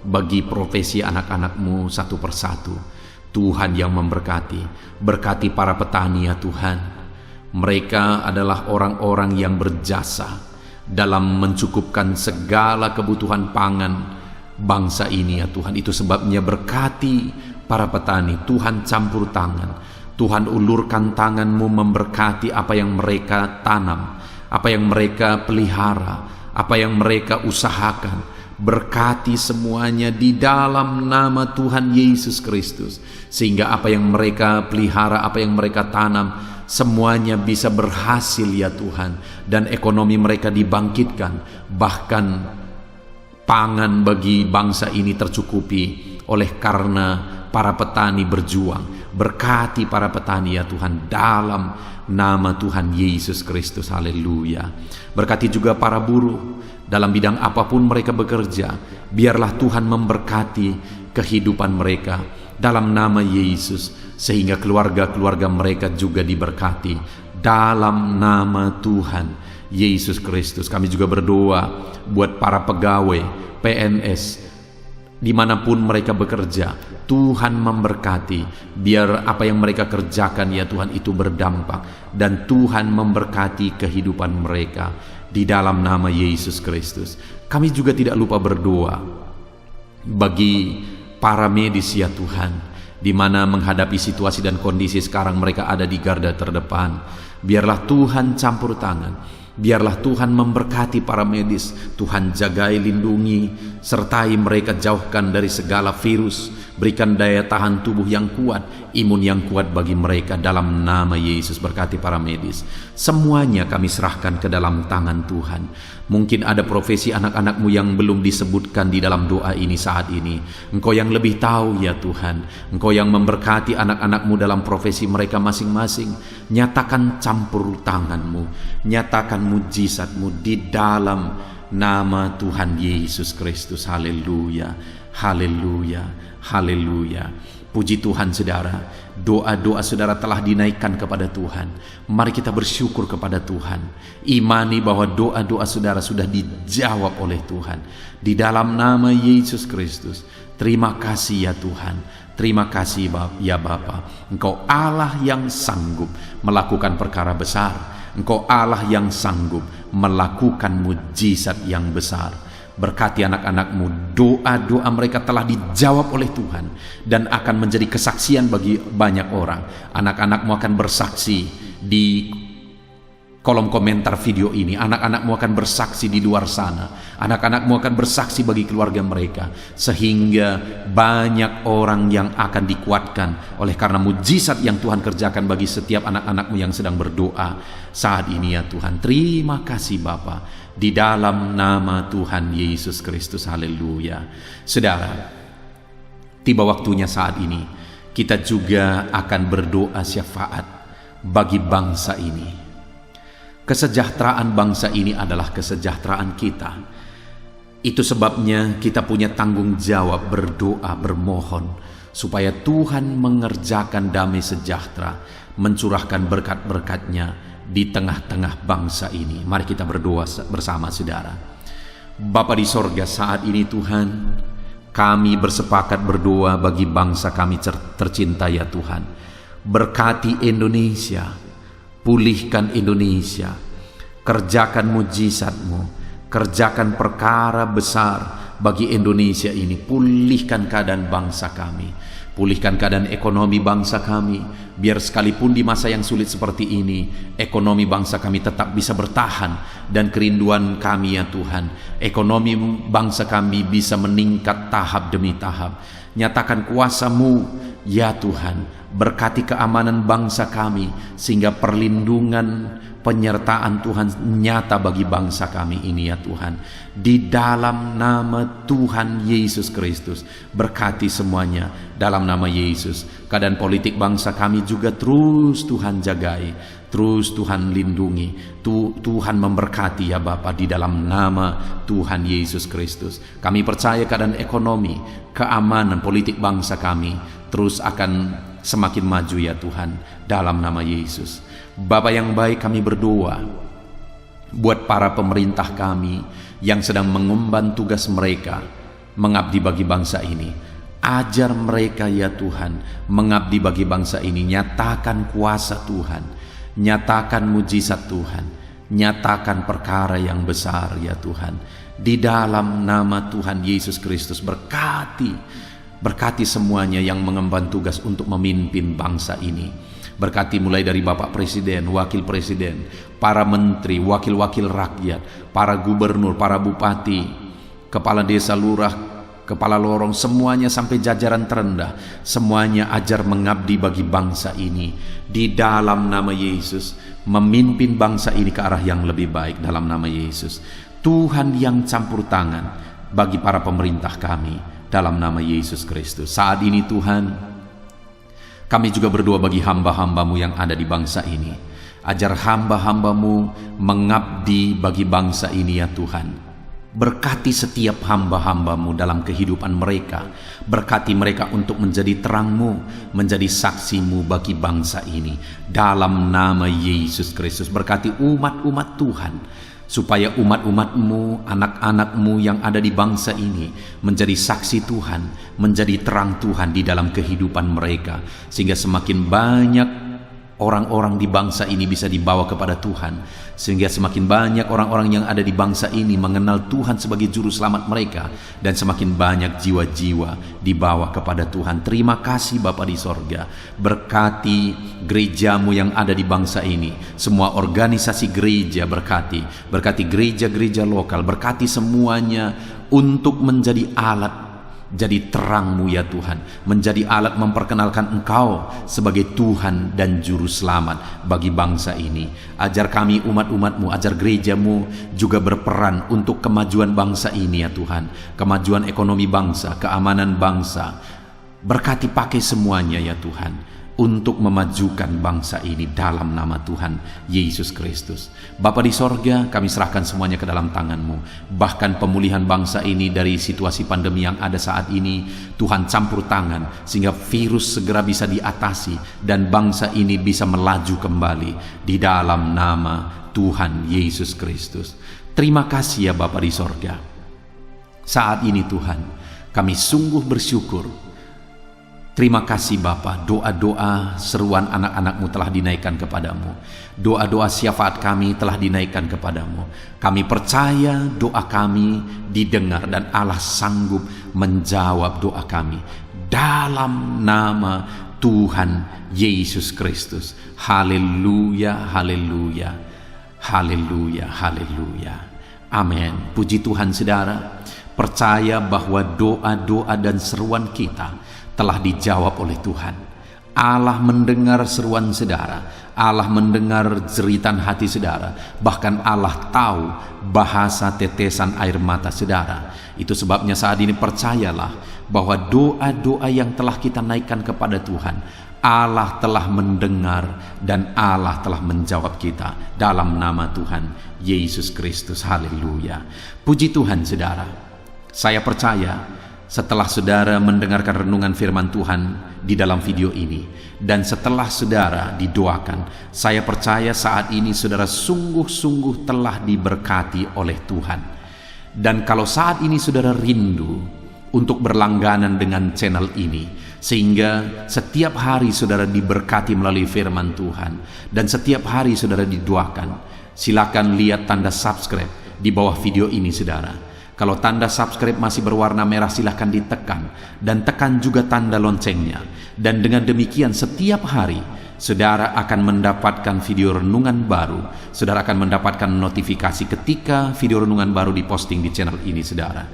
bagi profesi anak-anakmu satu persatu. Tuhan yang memberkati, berkati para petani ya Tuhan. Mereka adalah orang-orang yang berjasa dalam mencukupkan segala kebutuhan pangan bangsa ini ya Tuhan. Itu sebabnya berkati para petani. Tuhan campur tangan, Tuhan ulurkan tangan-Mu memberkati apa yang mereka tanam, apa yang mereka pelihara, apa yang mereka usahakan. Berkati semuanya di dalam nama Tuhan Yesus Kristus, sehingga apa yang mereka pelihara, apa yang mereka tanam, semuanya bisa berhasil ya Tuhan, dan ekonomi mereka dibangkitkan. Bahkan pangan bagi bangsa ini tercukupi oleh karena para petani berjuang. Berkati para petani ya Tuhan dalam nama Tuhan Yesus Kristus. Haleluya. Berkati juga para buruh dalam bidang apapun mereka bekerja. Biarlah Tuhan memberkati kehidupan mereka dalam nama Yesus, sehingga keluarga-keluarga mereka juga diberkati dalam nama Tuhan Yesus Kristus. Kami juga berdoa buat para pegawai PNS dimanapun mereka bekerja. Tuhan memberkati, biar apa yang mereka kerjakan ya Tuhan itu berdampak, dan Tuhan memberkati kehidupan mereka di dalam nama Yesus Kristus. Kami juga tidak lupa berdoa bagi para medis ya Tuhan, di mana menghadapi situasi dan kondisi sekarang mereka ada di garda terdepan. Biarlah Tuhan campur tangan, biarlah Tuhan memberkati para medis. Tuhan jagai, lindungi, sertai mereka, jauhkan dari segala virus. Berikan daya tahan tubuh yang kuat, imun yang kuat bagi mereka dalam nama Yesus. Berkati para medis. Semuanya kami serahkan ke dalam tangan Tuhan. Mungkin ada profesi anak-anakmu yang belum disebutkan di dalam doa ini saat ini. Engkau yang lebih tahu ya Tuhan. Engkau yang memberkati anak-anakmu dalam profesi mereka masing-masing. Nyatakan campur tangan-Mu, nyatakan mujizat-Mu di dalam nama Tuhan Yesus Kristus. Haleluya, haleluya, haleluya. Puji Tuhan saudara, doa-doa saudara telah dinaikkan kepada Tuhan. Mari kita bersyukur kepada Tuhan. Imani bahwa doa-doa saudara sudah dijawab oleh Tuhan. Di dalam nama Yesus Kristus, terima kasih ya Tuhan. Terima kasih ya Bapa. Engkau Allah yang sanggup melakukan perkara besar. Engkau Allah yang sanggup melakukan mujizat yang besar. Berkati anak-anakmu, doa-doa mereka telah dijawab oleh Tuhan dan akan menjadi kesaksian bagi banyak orang. Anak-anakmu akan bersaksi di kolom komentar video ini. Anak-anakmu akan bersaksi di luar sana. Anak-anakmu akan bersaksi bagi keluarga mereka, sehingga banyak orang yang akan dikuatkan oleh karena mujizat yang Tuhan kerjakan bagi setiap anak-anakmu yang sedang berdoa saat ini ya Tuhan. Terima kasih Bapa, di dalam nama Tuhan Yesus Kristus. Haleluya. Saudara, tiba waktunya saat ini kita juga akan berdoa syafaat bagi bangsa ini. Kesejahteraan bangsa ini adalah kesejahteraan kita. Itu sebabnya kita punya tanggung jawab berdoa, bermohon supaya Tuhan mengerjakan damai sejahtera, mencurahkan berkat-berkat-Nya di tengah-tengah bangsa ini. Mari kita berdoa bersama saudara. Bapa di sorga, saat ini Tuhan, kami bersepakat berdoa bagi bangsa kami tercinta ya Tuhan. Berkati Indonesia, pulihkan Indonesia, kerjakan mujizat-Mu, kerjakan perkara besar bagi Indonesia ini. Pulihkan keadaan bangsa kami, pulihkan keadaan ekonomi bangsa kami, biar sekalipun di masa yang sulit seperti ini, ekonomi bangsa kami tetap bisa bertahan. Dan kerinduan kami ya Tuhan, ekonomi bangsa kami bisa meningkat tahap demi tahap. Nyatakan kuasa-Mu ya Tuhan, berkati keamanan bangsa kami, sehingga perlindungan, penyertaan Tuhan nyata bagi bangsa kami ini ya Tuhan. Di dalam nama Tuhan Yesus Kristus, berkati semuanya dalam nama Yesus. Keadaan politik bangsa kami juga terus Tuhan jagai, terus Tuhan lindungi. Tuhan memberkati ya Bapa, di dalam nama Tuhan Yesus Kristus. Kami percaya keadaan ekonomi, keamanan politik bangsa kami terus akan semakin maju ya Tuhan, dalam nama Yesus. Bapa yang baik, kami berdoa buat para pemerintah kami yang sedang mengemban tugas mereka mengabdi bagi bangsa ini. Ajar mereka ya Tuhan mengabdi bagi bangsa ini. Nyatakan kuasa Tuhan, nyatakan mujizat Tuhan, nyatakan perkara yang besar ya Tuhan. Di dalam nama Tuhan Yesus Kristus, berkati semuanya yang mengemban tugas untuk memimpin bangsa ini. Berkati mulai dari Bapak Presiden, Wakil Presiden, para menteri, wakil-wakil rakyat, para gubernur, para bupati, kepala desa, lurah, kepala lorong, semuanya sampai jajaran terendah. Semuanya ajar mengabdi bagi bangsa ini. Di dalam nama Yesus, memimpin bangsa ini ke arah yang lebih baik dalam nama Yesus. Tuhan yang campur tangan bagi para pemerintah kami dalam nama Yesus Kristus. Saat ini Tuhan, kami juga berdoa bagi hamba-hamba-Mu yang ada di bangsa ini. Ajar hamba-hamba-Mu mengabdi bagi bangsa ini ya Tuhan. Berkati setiap hamba-hamba-Mu dalam kehidupan mereka. Berkati mereka untuk menjadi terang-Mu, menjadi saksi-Mu bagi bangsa ini. Dalam nama Yesus Kristus, berkati umat-umat Tuhan, supaya umat-umat-Mu, anak-anak-Mu yang ada di bangsa ini menjadi saksi Tuhan, menjadi terang Tuhan di dalam kehidupan mereka, sehingga semakin banyak orang-orang di bangsa ini bisa dibawa kepada Tuhan, sehingga semakin banyak orang-orang yang ada di bangsa ini mengenal Tuhan sebagai juru selamat mereka, dan semakin banyak jiwa-jiwa dibawa kepada Tuhan. Terima kasih Bapa di sorga. Berkati gereja-Mu yang ada di bangsa ini, semua organisasi gereja berkati gereja-gereja lokal, berkati semuanya untuk menjadi alat, jadi terang-Mu ya Tuhan, menjadi alat memperkenalkan Engkau sebagai Tuhan dan Juru Selamat bagi bangsa ini. Ajar kami umat-umat-Mu, ajar gereja-Mu juga berperan untuk kemajuan bangsa ini ya Tuhan, kemajuan ekonomi bangsa, keamanan bangsa. Berkati pakai semuanya ya Tuhan. untuk memajukan bangsa ini dalam nama Tuhan Yesus Kristus. Bapa di sorga, kami serahkan semuanya ke dalam tangan-Mu. Bahkan pemulihan bangsa ini dari situasi pandemi yang ada saat ini, Tuhan campur tangan sehingga virus segera bisa diatasi dan bangsa ini bisa melaju kembali di dalam nama Tuhan Yesus Kristus. Terima kasih ya Bapa di sorga. Saat ini Tuhan, kami sungguh bersyukur. Terima kasih Bapa, doa-doa seruan anak-anak-Mu telah dinaikkan kepadamu. Doa-doa syafaat kami telah dinaikkan kepadamu. Kami percaya doa kami didengar dan Allah sanggup menjawab doa kami. Dalam nama Tuhan Yesus Kristus. Haleluya, haleluya, haleluya, haleluya. Amin. Puji Tuhan saudara. Percaya bahwa doa-doa dan seruan kita telah dijawab oleh Tuhan. Allah mendengar seruan saudara, Allah mendengar jeritan hati saudara, bahkan Allah tahu bahasa tetesan air mata saudara. Itu sebabnya saat ini percayalah bahwa doa-doa yang telah kita naikkan kepada Tuhan, Allah telah mendengar dan Allah telah menjawab kita dalam nama Tuhan Yesus Kristus. Haleluya. Puji Tuhan saudara. Saya percaya setelah saudara mendengarkan renungan firman Tuhan di dalam video ini, dan setelah saudara didoakan, saya percaya saat ini saudara sungguh-sungguh telah diberkati oleh Tuhan. Dan kalau saat ini saudara rindu untuk berlangganan dengan channel ini, sehingga setiap hari saudara diberkati melalui firman Tuhan, dan setiap hari saudara didoakan, silakan lihat tanda subscribe di bawah video ini saudara. Kalau tanda subscribe masih berwarna merah, silahkan ditekan dan tekan juga tanda loncengnya. Dan dengan demikian setiap hari saudara akan mendapatkan video renungan baru. Saudara akan mendapatkan notifikasi ketika video renungan baru diposting di channel ini saudara.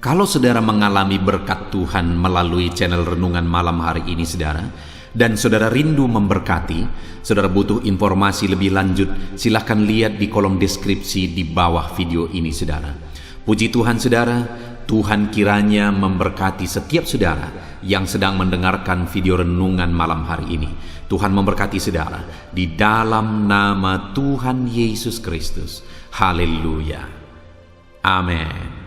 Kalau saudara mengalami berkat Tuhan melalui channel renungan malam hari ini saudara, dan saudara rindu memberkati, saudara butuh informasi lebih lanjut, silahkan lihat di kolom deskripsi di bawah video ini saudara. Puji Tuhan saudara, Tuhan kiranya memberkati setiap saudara yang sedang mendengarkan video renungan malam hari ini. Tuhan memberkati saudara di dalam nama Tuhan Yesus Kristus. Haleluya. Amin.